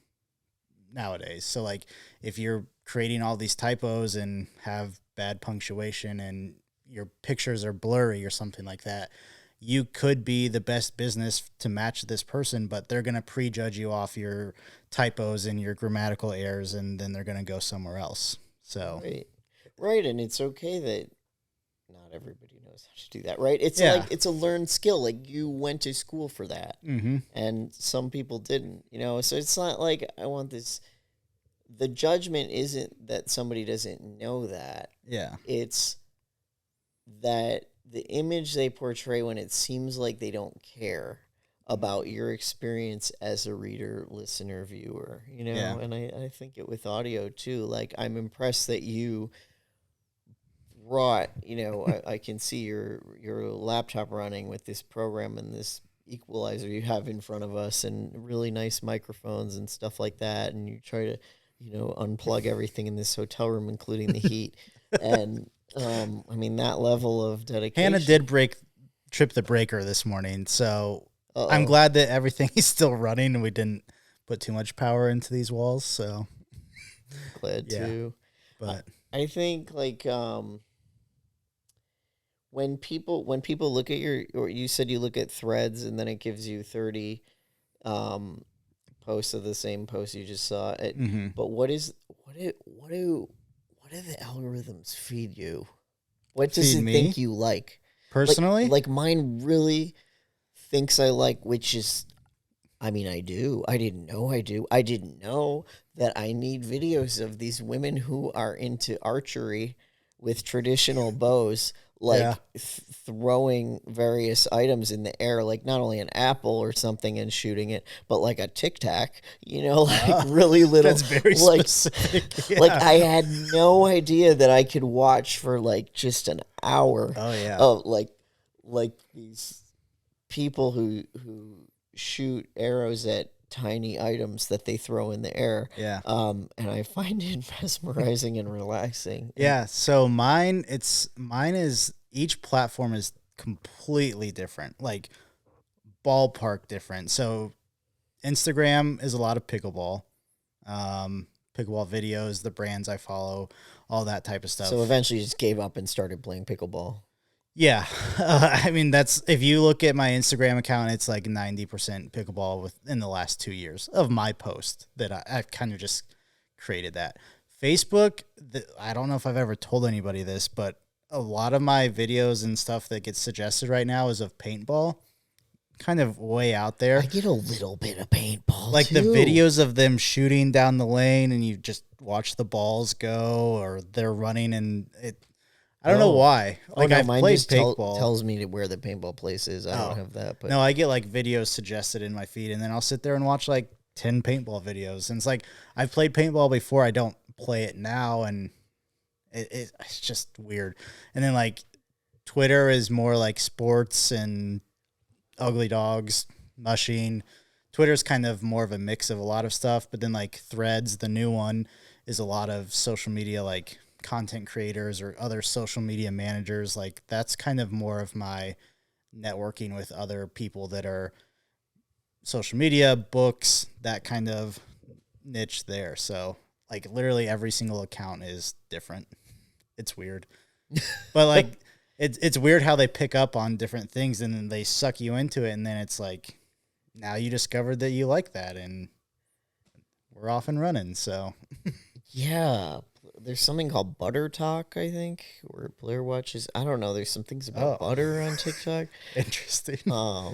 nowadays. So like, if you're creating all these typos and have bad punctuation and your pictures are blurry or something like that, you could be the best business to match this person, but they're going to prejudge you off your typos and your grammatical errors, and then they're going to go somewhere else. So right, and it's okay that not everybody knows how to do that, right? It's like, it's a learned skill. Like, you went to school for that, and some people didn't, so it's not like I want this. The judgment isn't that somebody doesn't know that. Yeah. It's that the image they portray when it seems like they don't care about your experience as a reader, listener, viewer, and I think it with audio too. Like, I'm impressed that you brought, I can see your laptop running with this program and this equalizer you have in front of us, and really nice microphones and stuff like that. And you try to, unplug everything in this hotel room, including the heat. And, I mean, that level of dedication. Hannah did trip the breaker this morning, so I'm glad that everything is still running and we didn't put too much power into these walls. So glad too. But I think like when people look at or you said you look at threads and then it gives you 30 posts of the same post you just saw. But what do the algorithms feed you? What does it think you like? Personally? Like mine really thinks I like, which is, I mean, I do. I didn't know I do. I didn't know that I need videos of these women who are into archery with traditional bows, like throwing various items in the air, like not only an apple or something and shooting it, but like a Tic Tac, like really little. That's very specific. Yeah. Like I had no idea that I could watch for like just an hour. Oh yeah. Of like these people who shoot arrows at tiny items that they throw in the air. Yeah. And I find it mesmerizing and relaxing. Yeah. So mine is each platform is completely different, like ballpark different. So Instagram is a lot of pickleball, pickleball videos, the brands I follow, all that type of stuff. So eventually you just gave up and started playing pickleball. Yeah. I mean, that's, if you look at my Instagram account, it's like 90% pickleball within the last 2 years of my post that I've kind of just created that. Facebook, I don't know if I've ever told anybody this, but a lot of my videos and stuff that gets suggested right now is of paintball, kind of way out there. I get a little bit of paintball, like too. The videos of them shooting down the lane and you just watch the balls go, or they're running and I don't know why. Like, I've played paintball. Tells me where the paintball place is. I don't have that. But no, I get like videos suggested in my feed, and then I'll sit there and watch like 10 paintball videos. And it's like, I've played paintball before. I don't play it now, and it's just weird. And then like Twitter is more like sports and ugly dogs, mushing. Twitter's kind of more of a mix of a lot of stuff, but then like Threads, the new one, is a lot of social media, like content creators or other social media managers. Like, that's kind of more of my networking with other people that are social media, books, that kind of niche there. So like literally every single account is different. It's weird. But like it's weird how they pick up on different things and then they suck you into it, and then it's like, now you discovered that you like that and we're off and running. So yeah. There's something called Butter Talk, I think, where Blair watches. I don't know. There's some things about butter on TikTok. Interesting. Yeah.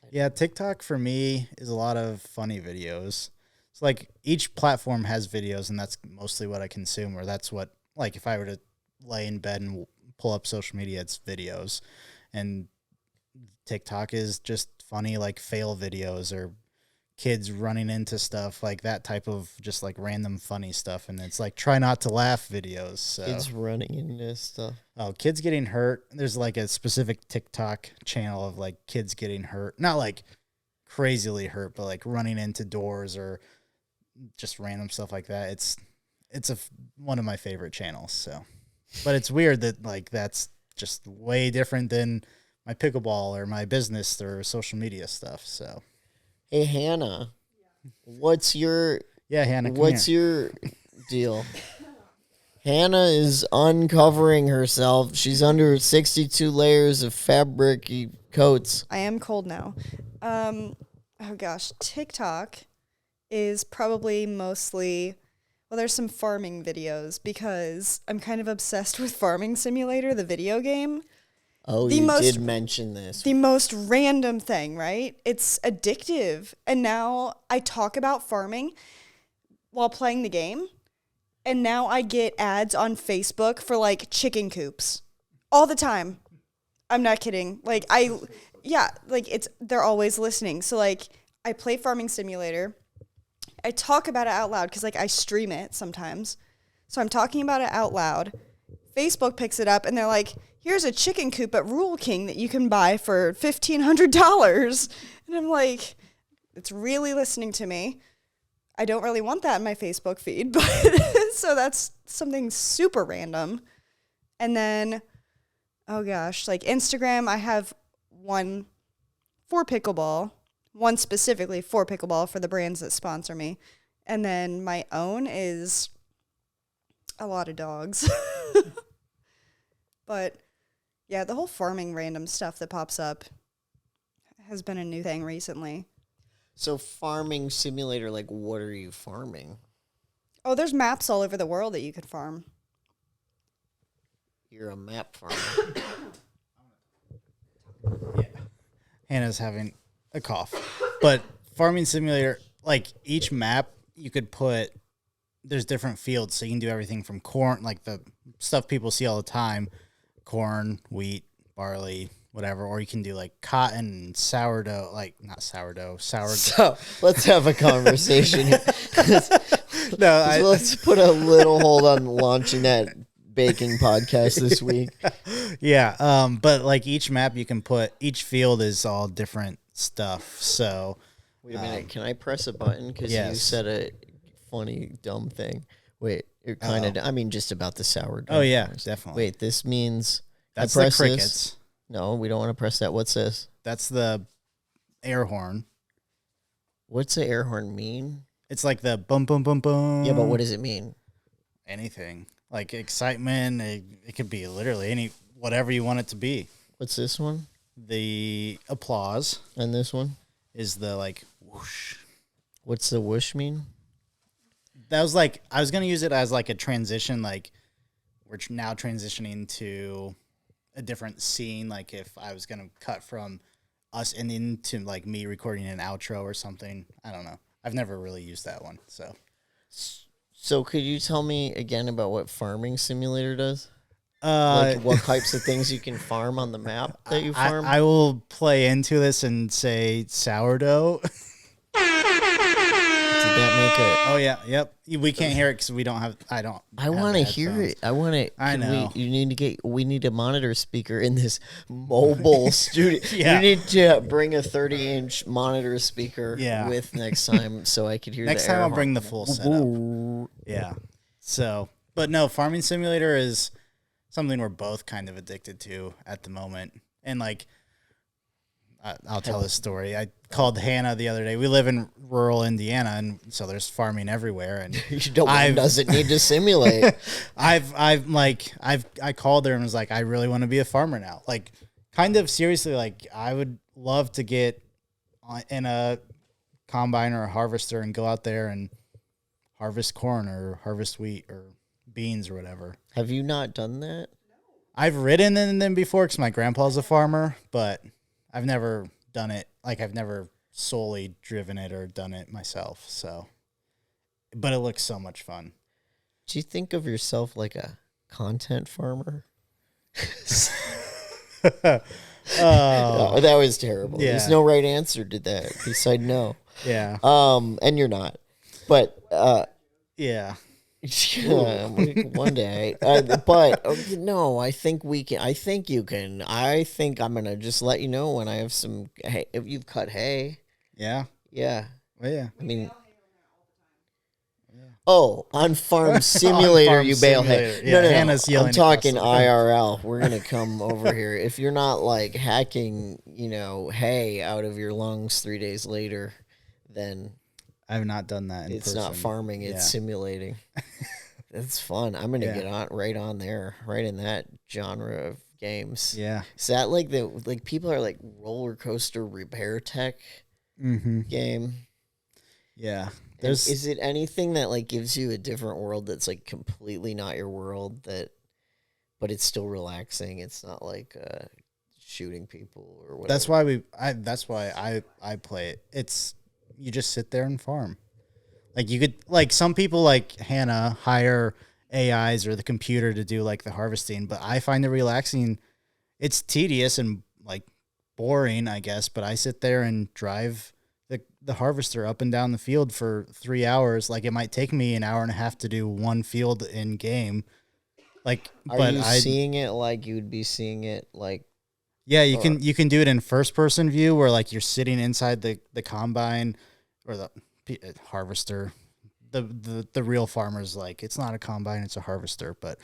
Yeah, TikTok for me is a lot of funny videos. It's like each platform has videos, and that's mostly what I consume, or that's what, like, if I were to lay in bed and pull up social media, it's videos. And TikTok is just funny, like, fail videos or kids running into stuff, like that type of just like random funny stuff. And it's like, try not to laugh videos. So. Kids running into stuff. Oh, kids getting hurt. There's like a specific TikTok channel of like kids getting hurt. Not like crazily hurt, but like running into doors or just random stuff like that. It's one of my favorite channels. So, but it's weird that like that's just way different than my pickleball or my business or social media stuff. So. Hey, Hannah, what's your deal? Hannah is uncovering herself. She's under 62 layers of fabric coats. I am cold now. Oh gosh, TikTok is probably mostly, well, there's some farming videos because I'm kind of obsessed with Farming Simulator, the video game. Oh, you did mention this. The most random thing, right? It's addictive. And now I talk about farming while playing the game. And now I get ads on Facebook for like chicken coops all the time. I'm not kidding. Like they're always listening. So like I play Farming Simulator. I talk about it out loud because like I stream it sometimes. So I'm talking about it out loud. Facebook picks it up and they're like, here's a chicken coop at Rural King that you can buy for $1,500. And I'm like, it's really listening to me. I don't really want that in my Facebook feed, but so that's something super random. And then, oh gosh, like Instagram, I have one for pickleball, one specifically for pickleball for the brands that sponsor me. And then my own is a lot of dogs. But yeah, the whole farming random stuff that pops up has been a new thing recently. So Farming Simulator, like what are you farming? Oh, there's maps all over the world that you could farm. You're a map farmer. Yeah. Hannah's having a cough. But Farming Simulator, like each map you could put, there's different fields. So you can do everything from corn, like the stuff people see all the time, corn, wheat, barley, whatever. Or you can do like cotton and sourdough, like not sourdough. So let's have a conversation here. No, let's put a little hold on launching that baking podcast this week. Yeah. But like each map you can put, each field is all different stuff. So Wait a minute. Can I press a button? Because you yes. said a funny, dumb thing. Wait, you're kind of, I mean, just about the sourdough. Oh, yeah, definitely. Wait, this means That's I press the crickets. this. No, we don't want to press that. What's this? That's the air horn. What's the air horn mean? It's like the boom, boom, boom, boom. Yeah, but what does it mean? Anything. Like excitement. It could be literally whatever you want it to be. What's this one? The applause. And this one? Is the like whoosh. What's the whoosh mean? That was like, I was going to use it as like a transition. Like we're now transitioning to a different scene. Like if I was going to cut from us and into like me recording an outro or something. I don't know. I've never really used that one. So could you tell me again about what Farming Simulator does? Like what types of things you can farm on the map that you farm? I will play into this and say sourdough. Did that make it? Oh yeah, yep. We can't hear it because we don't have. I want to hear it. I want to. I know. We need a monitor speaker in this mobile studio. Yeah. You need to bring a 30-inch monitor speaker with next time so I could hear. Next time I'll bring the full setup. Yeah. So, but no, Farming Simulator is something we're both kind of addicted to at the moment, and like. I'll tell this story. I called Hannah the other day. We live in rural Indiana, and so there's farming everywhere. And one doesn't need to simulate. I called her and was like, I really want to be a farmer now. Like, kind of seriously, like I would love to get in a combine or a harvester and go out there and harvest corn or harvest wheat or beans or whatever. Have you not done that? I've ridden in them before because my grandpa's a farmer, but I've never done it. Like I've never solely driven it or done it myself. So, but it looks so much fun. Do you think of yourself like a content farmer? Oh, that was terrible. Yeah. There's no right answer to that. Besides no. Yeah. And you're not. But yeah. One day, but no, I think we can. I think you can. I think I'm gonna just let you know when I have some hay. If you've cut hay, Yeah. yeah. Well, yeah. I mean, on Farm Simulator, Farm you bail Simulator. hay. Yeah, No. Hannah's yelling I'm talking across the IRL. We're gonna come over here. If you're not like hacking, hay out of your lungs 3 days later, then I have not done that. It's not farming, it's simulating. It's fun. I'm going to get on there, right in that genre of games. Yeah. Is that like people are like roller coaster repair tech game? Yeah. Is it anything that like gives you a different world that's like completely not your world but it's still relaxing? It's not like shooting people or whatever. That's why I play it. You just sit there and farm. Like you could, like some people like Hannah hire AIs or the computer to do like the harvesting, but I find it relaxing. It's tedious and like boring, I guess, but I sit there and drive the harvester up and down the field for 3 hours. Like it might take me an hour and a half to do one field in game. Like, are you seeing it like you would be seeing it like? Yeah, you can do it in first person view where like you're sitting inside the combine or the harvester. The real farmer's like, it's not a combine, it's a harvester, but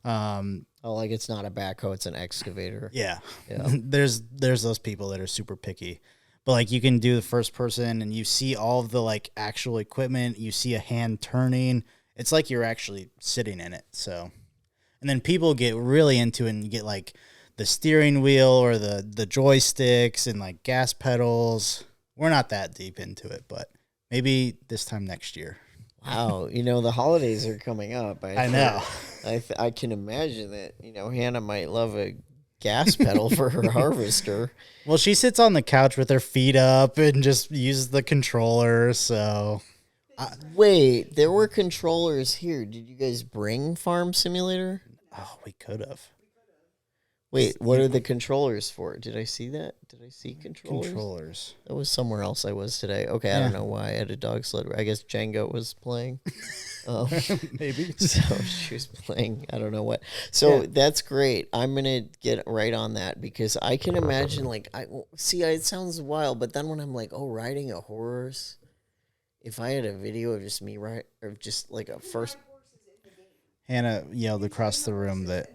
like it's not a backhoe, it's an excavator. Yeah. There's those people that are super picky. But like you can do the first person and you see all of the like actual equipment, you see a hand turning. It's like you're actually sitting in it. So, and then people get really into it and you get like the steering wheel or the joysticks and like gas pedals. We're not that deep into it, but maybe this time next year. Wow. The holidays are coming up. I know. I can imagine that, Hannah might love a gas pedal for her harvester. Well, she sits on the couch with her feet up and just uses the controller. So, wait, there were controllers here. Did you guys bring Farm Simulator? Oh, we could have. Wait, what are the controllers for? Did I see that? Did I see controllers? Controllers. That was somewhere else I was today. Okay, I Yeah. don't know why I had a dog sled. I guess Django was playing. Maybe. So she was playing, I don't know what. So Yeah. that's great. I'm going to get right on that because I can imagine, like, it sounds wild, but then when I'm like, oh, riding a horse, if I had a video of just me or just like a first. Hannah yelled across the room that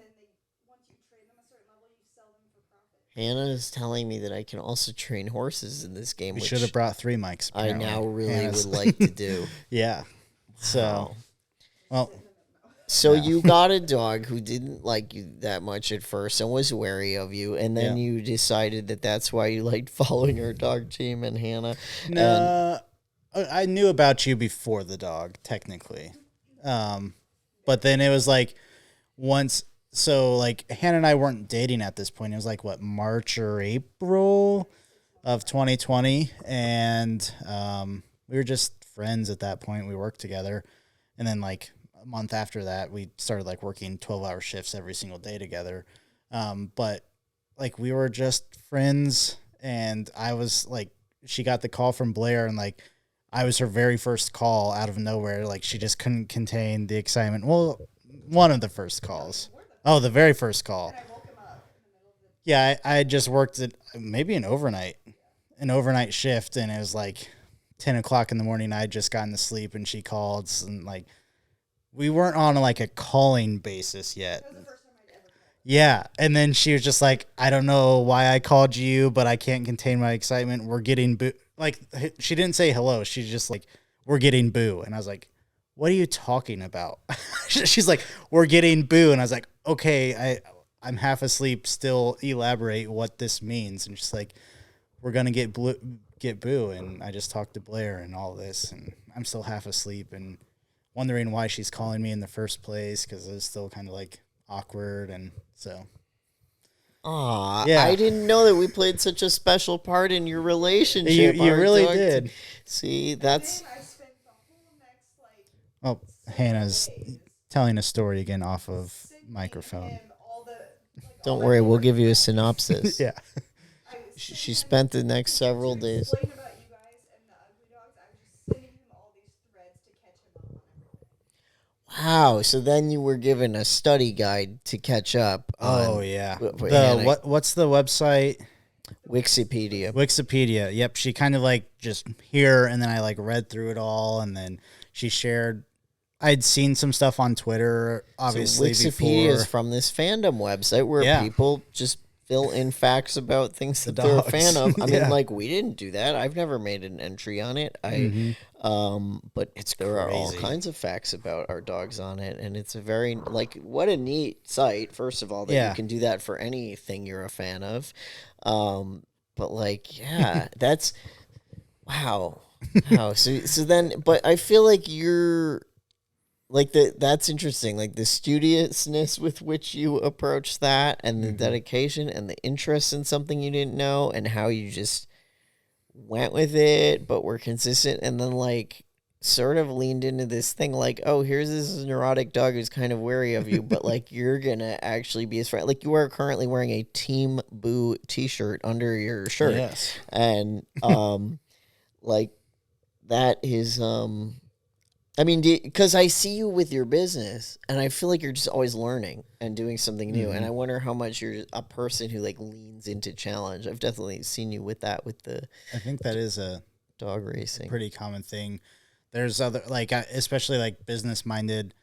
Hannah is telling me that I can also train horses in this game, we which should have brought 3 mics. I Apparently. now really Hannah's would like to do. Yeah. So, well, So yeah. you got a dog who didn't like you that much at first and was wary of you, and then you decided that that's why you liked following our dog team and Hannah. No, I knew about you before the dog, technically. But then it was like once, so like Hannah and I weren't dating at this point. It was like, what, March or April of 2020. And we were just friends at that point. We worked together. And then like a month after that, we started like working 12-hour shifts every single day together. But like we were just friends. And I was like, she got the call from Blair and like, I was her very first call out of nowhere. Like she just couldn't contain the excitement. Well, one of the first calls. Oh, the very first call. Yeah, I had just worked at maybe an overnight shift, and it was like 10 o'clock in the morning. I had just gotten to sleep, and she called, and like we weren't on like a calling basis yet. Yeah, and then she was just like, I don't know why I called you, but I can't contain my excitement. We're getting Boo. Like, she didn't say hello. She's just like, we're getting Boo. And I was like, what are you talking about? She's like, we're getting Boo. And I was like, okay, I'm half asleep. Still elaborate what this means. And she's like, we're going to get Boo. And I just talked to Blair and all this. And I'm still half asleep and wondering why she's calling me in the first place because it was still kind of like awkward. And so. Aw, Yeah. I didn't know that we played such a special part in your relationship. You Our really dog did. See, that's... Oh, Hannah's telling a story again off of microphone. Don't worry, we'll give you a synopsis. Yeah. She spent the next several days... Wow, so then you were given a study guide to catch up on... Oh, yeah. Hannah. What's the website? Wikipedia. Wikipedia. Yep. She kind of like just here, and then I like read through it all, and then she shared. I'd seen some stuff on Twitter, obviously. So Wikipedia before. is from this fandom website where people just fill in facts about things that they're a fan of. I mean, like, we didn't do that. I've never made an entry on it. But there are all kinds of facts about our dogs on it, and it's a very, like, what a neat site, first of all, that you can do that for anything you're a fan of. But, like, yeah, that's, wow. So then, but I feel like you're, like, that's interesting, like the studiousness with which you approach that and the dedication and the interest in something you didn't know and how you just went with it but were consistent and then like sort of leaned into this thing like, oh, here's this neurotic dog who's kind of wary of you, but like you're gonna actually be his friend. Like you are currently wearing a Team Boo t-shirt under your shirt. Yes. And like that is I mean, because I see you with your business, and I feel like you're just always learning and doing something new. And I wonder how much you're a person who like leans into challenge. I've definitely seen you with that, with the. I think that is a dog racing, pretty common thing. There's other like, especially like business minded.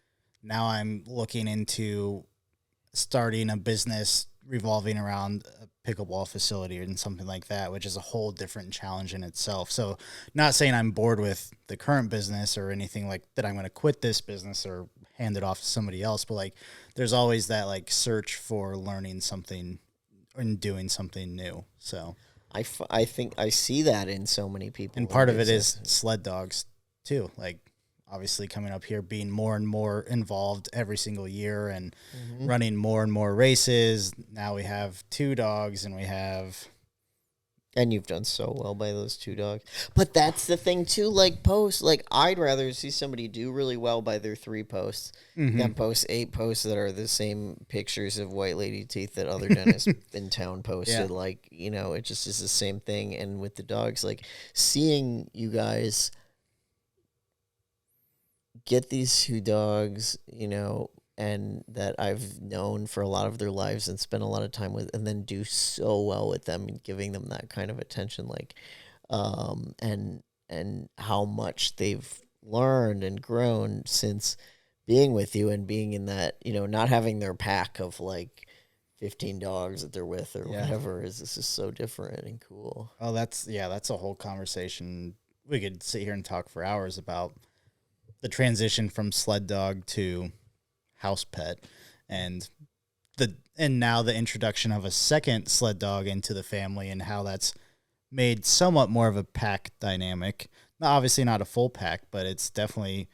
Now I'm looking into starting a business revolving around a pickleball facility and something like that, which is a whole different challenge in itself. So not saying I'm bored with the current business or anything like that, I'm going to quit this business or hand it off to somebody else. But like, there's always that like search for learning something and doing something new. So I think I see that in so many people. And part of it is sled dogs too. Like, obviously coming up here, being more and more involved every single year and running more and more races. Now we have 2 dogs and we have And you've done so well by those 2 dogs. But that's the thing too, like posts. Like I'd rather see somebody do really well by their 3 posts than post 8 posts that are the same pictures of white lady teeth that other dentists in town posted. Yeah. Like, it just is the same thing. And with the dogs, like seeing you guys get these 2 dogs, and that I've known for a lot of their lives and spent a lot of time with, and then do so well with them and giving them that kind of attention, like, and how much they've learned and grown since being with you and being in that, not having their pack of like 15 dogs that they're with or whatever this is so different and cool. Oh, that's a whole conversation. We could sit here and talk for hours about the transition from sled dog to house pet and now the introduction of a second sled dog into the family and how that's made somewhat more of a pack dynamic. Obviously not a full pack, but it's definitely,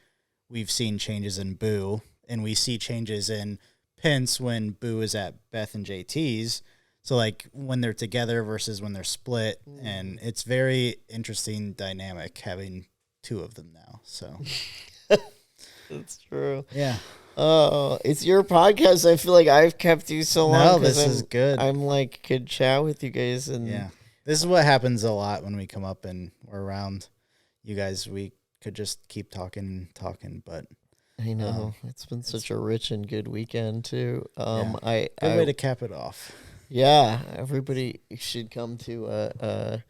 we've seen changes in Boo, and we see changes in Pince when Boo is at Beth and JT's. So like when they're together versus when they're split, and it's very interesting dynamic having 2 of them now. So That's true. yeah. Oh, it's your podcast. I feel like I've kept you so long. No, this is good. I'm like, could chat with you guys. And yeah, this is what happens a lot when we come up and we're around you guys. We could just keep talking, but I know it's been such a rich and good weekend too. Good way to cap it off. Yeah, everybody should come to a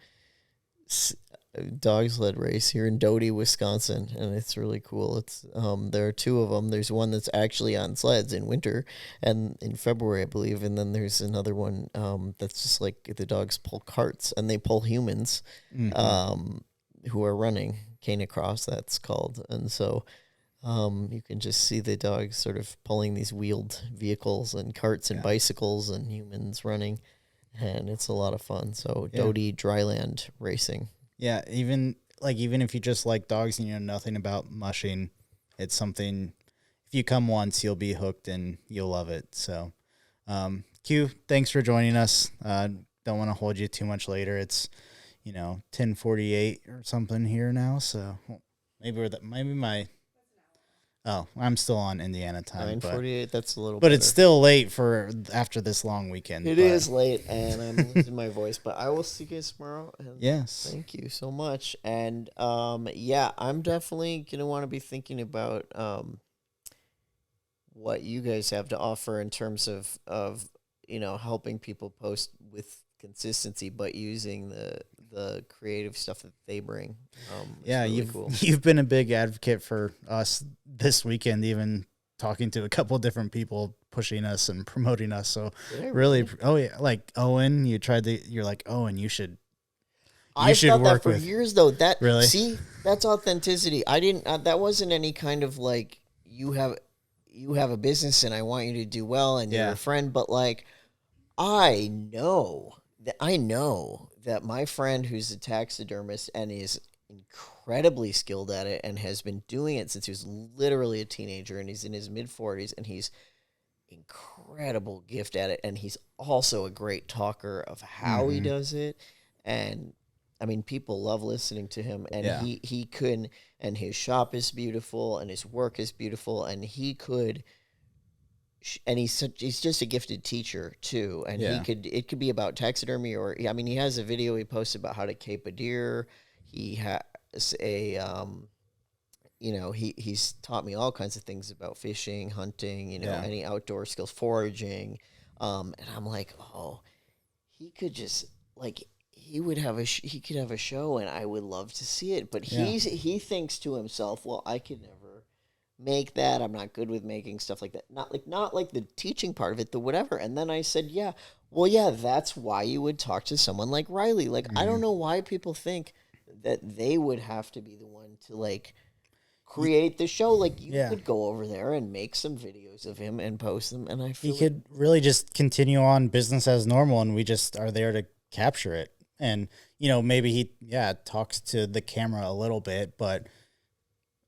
dog sled race here in Doty, Wisconsin, and it's really cool. It's there are 2 of them. There's one that's actually on sleds in winter and in February, I believe, and then there's another one that's just like the dogs pull carts and they pull humans who are running Canicross, that's called. And so you can just see the dogs sort of pulling these wheeled vehicles and carts and bicycles and humans running, and it's a lot of fun. So Doty Dryland Racing. Yeah, even if you just like dogs and you know nothing about mushing, it's something, if you come once, you'll be hooked and you'll love it. So, Q, thanks for joining us. Don't want to hold you too much later. It's, 10:48 or something here now. So I'm still on Indiana time. 9:48, that's a little but better. It's still late for after this long weekend. It is late, and I'm losing my voice, but I will see you guys tomorrow. And yes. Thank you so much. And, I'm definitely going to want to be thinking about what you guys have to offer in terms of helping people post with consistency, but using the creative stuff that they bring. Really cool. You've been a big advocate for us this weekend, even talking to a couple of different people pushing us and promoting us. So really, like Owen, you're like, Owen, you should thought work that for with years though. That really, see, that's authenticity. I didn't. That wasn't any kind of like you have a business and I want you to do well and you're a friend, but like I know that my friend who's a taxidermist and is incredibly skilled at it and has been doing it since he was literally a teenager, and he's in his mid-40s, and he's incredible gift at it, and he's also a great talker of how he does it. And I mean, people love listening to him, and he could, and his shop is beautiful and his work is beautiful, and he could, and he's just a gifted teacher too, and it could be about taxidermy, or he has a video he posted about how to cape a deer. He has a he's taught me all kinds of things about fishing, hunting, any outdoor skills, foraging, and I'm like, oh, he could just like he could have a show, and I would love to see it, but he thinks to himself, well, I could never make that. I'm not good with making stuff like that. Not like the teaching part of it, the whatever. And then I said, that's why you would talk to someone like Riley. Like, I don't know why people think that they would have to be the one to like create the show. Like, you could go over there and make some videos of him and post them. And I feel he could really just continue on business as normal, and we just are there to capture it. And, maybe he talks to the camera a little bit, but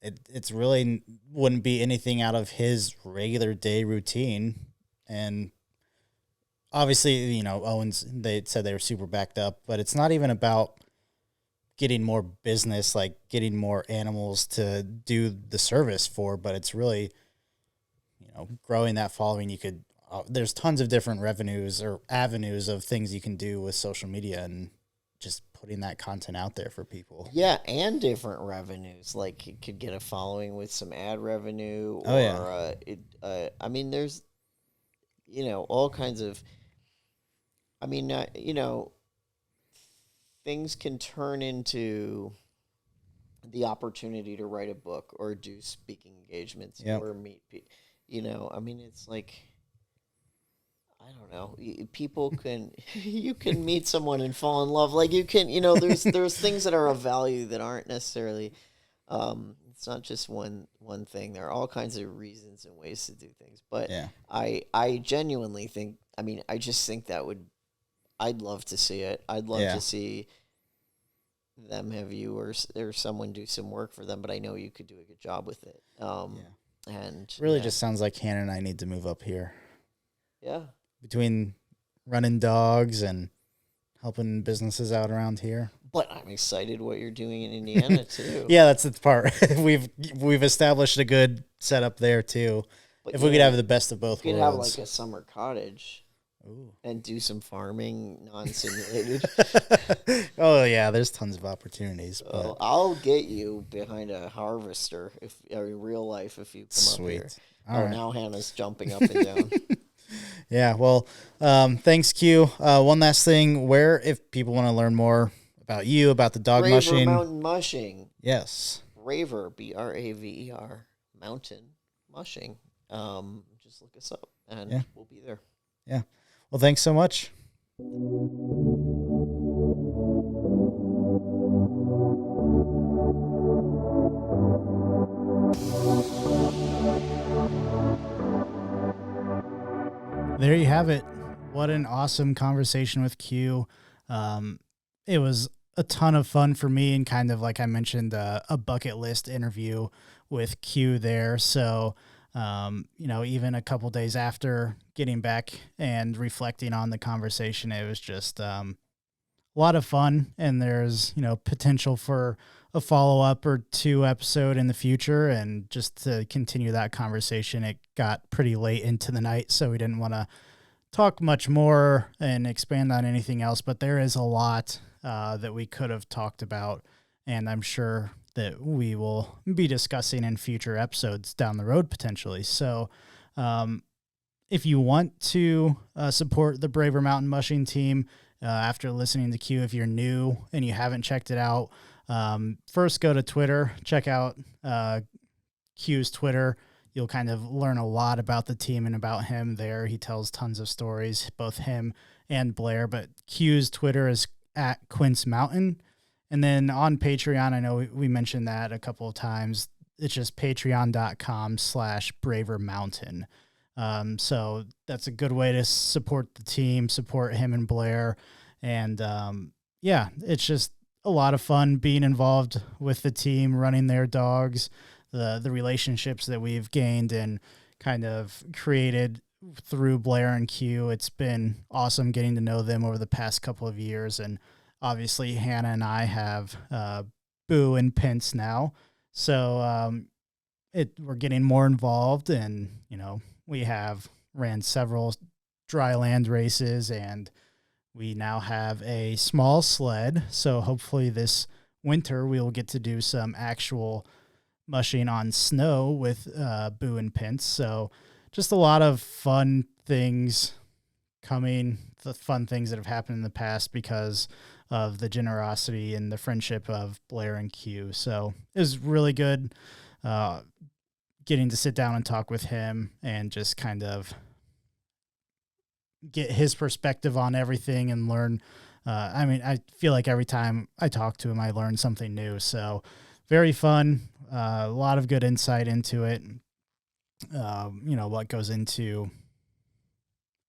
it's really wouldn't be anything out of his regular day routine. And obviously, Owens, they said they were super backed up, but it's not even about getting more business, like getting more animals to do the service for, but it's really, growing that following. You could, there's tons of different revenues or avenues of things you can do with social media and just putting that content out there for people. Yeah, and different revenues. Like you could get a following with some ad revenue, or I mean, there's, all kinds of. I mean, things can turn into the opportunity to write a book or do speaking engagements or meet people. I mean, it's like, I don't know. People can, you can meet someone and fall in love. Like you can, there's things that are of value that aren't necessarily, it's not just one thing. There are all kinds of reasons and ways to do things. But I genuinely think, I just think I'd love to see it. I'd love to see them have you or someone do some work for them, but I know you could do a good job with it. And really just sounds like Hannah and I need to move up here. Yeah. Between running dogs and helping businesses out around here. But I'm excited what you're doing in Indiana too. Yeah, that's the part. We've established a good setup there too. But if we could have the best of both worlds. We could have like a summer cottage. Ooh. And do some farming, non-simulated. Oh yeah, there's tons of opportunities. But I'll get you behind a harvester in real life if you come up here. All right. Now Hannah's jumping up and down. Yeah, well, thanks, Q. One last thing, if people want to learn more about you, about the dog mushing. Bravermountain Mushing. Yes. Braver, Braver, Mountain Mushing. Just look us up, and we'll be there. Yeah. Well, thanks so much. There you have it. What an awesome conversation with Q. It was a ton of fun for me, and kind of like I mentioned, a bucket list interview with Q there. So, even a couple days after getting back and reflecting on the conversation, it was just a lot of fun. And there's, potential for a follow-up or 2 episode in the future. And just to continue that conversation, it got pretty late into the night, so we didn't want to talk much more and expand on anything else. But there is a lot that we could have talked about, and I'm sure that we will be discussing in future episodes down the road potentially. So if you want to support the Bravermountain Mushing team after listening to Q, if you're new and you haven't checked it out, first go to Twitter, check out Q's Twitter. You'll kind of learn a lot about the team and about him there. He tells tons of stories, both him and Blair, but Q's Twitter is at Quince Mountain. And then on Patreon, I know we mentioned that a couple of times. It's just patreon.com/Bravermountain. So that's a good way to support the team, support him and Blair. And it's just a lot of fun being involved with the team, running their dogs, the relationships that we've gained and kind of created through Blair and Q. It's been awesome getting to know them over the past couple of years. And obviously Hannah and I have Boo and Pince now. So we're getting more involved, and, we have ran several dry land races, and we now have a small sled. So hopefully this winter we will get to do some actual mushing on snow with Boo and Pince. So just a lot of fun things coming, the fun things that have happened in the past because of the generosity and the friendship of Blair and Q. So it was really good getting to sit down and talk with him and just kind of get his perspective on everything and learn. I feel like every time I talk to him, I learn something new. So very fun. A lot of good insight into it. What goes into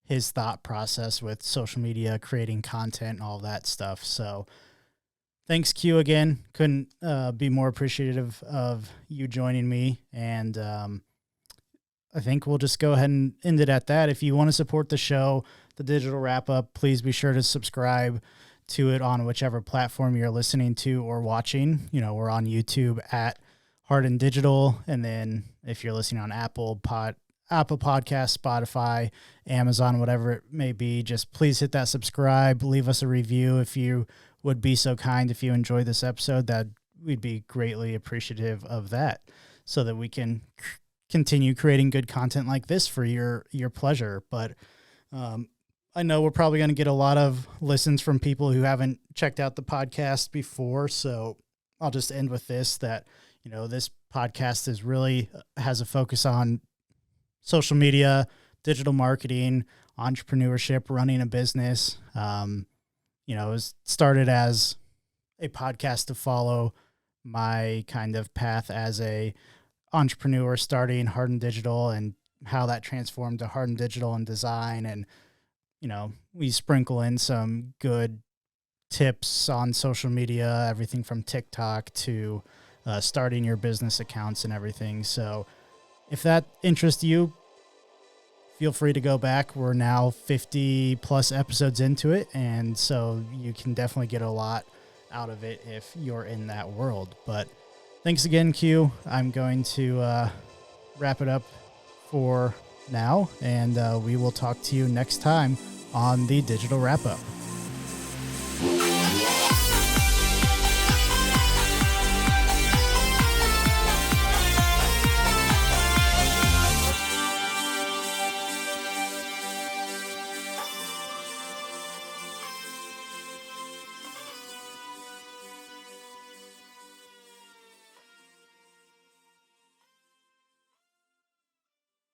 his thought process with social media, creating content, and all that stuff. So thanks, Q, again. Couldn't be more appreciative of you joining me. And I think we'll just go ahead and end it at that. If you want to support the show, the Digital Wrap Up. Please be sure to subscribe to it on whichever platform you're listening to or watching. You know, we're on YouTube at Harden Digital, and then if you're listening on Apple Podcasts, Spotify, Amazon, whatever it may be, just please hit that subscribe, leave us a review if you would be so kind. If you enjoyed this episode, that we'd be greatly appreciative of that, so that we can continue creating good content like this for your pleasure. But I know we're probably going to get a lot of listens from people who haven't checked out the podcast before, so I'll just end with this, that, you know, this podcast has a focus on social media, digital marketing, entrepreneurship, running a business. You know, it was started as a podcast to follow my kind of path as a entrepreneur, starting Harden Digital and how that transformed to Harden Digital and Design. And, you know, we sprinkle in some good tips on social media, everything from TikTok to starting your business accounts and everything. So if that interests you, feel free to go back. We're now 50 plus episodes into it, and so you can definitely get a lot out of it if you're in that world. But thanks again, Q. I'm going to wrap it up for now, and we will talk to you next time on the Digital Wrap Up.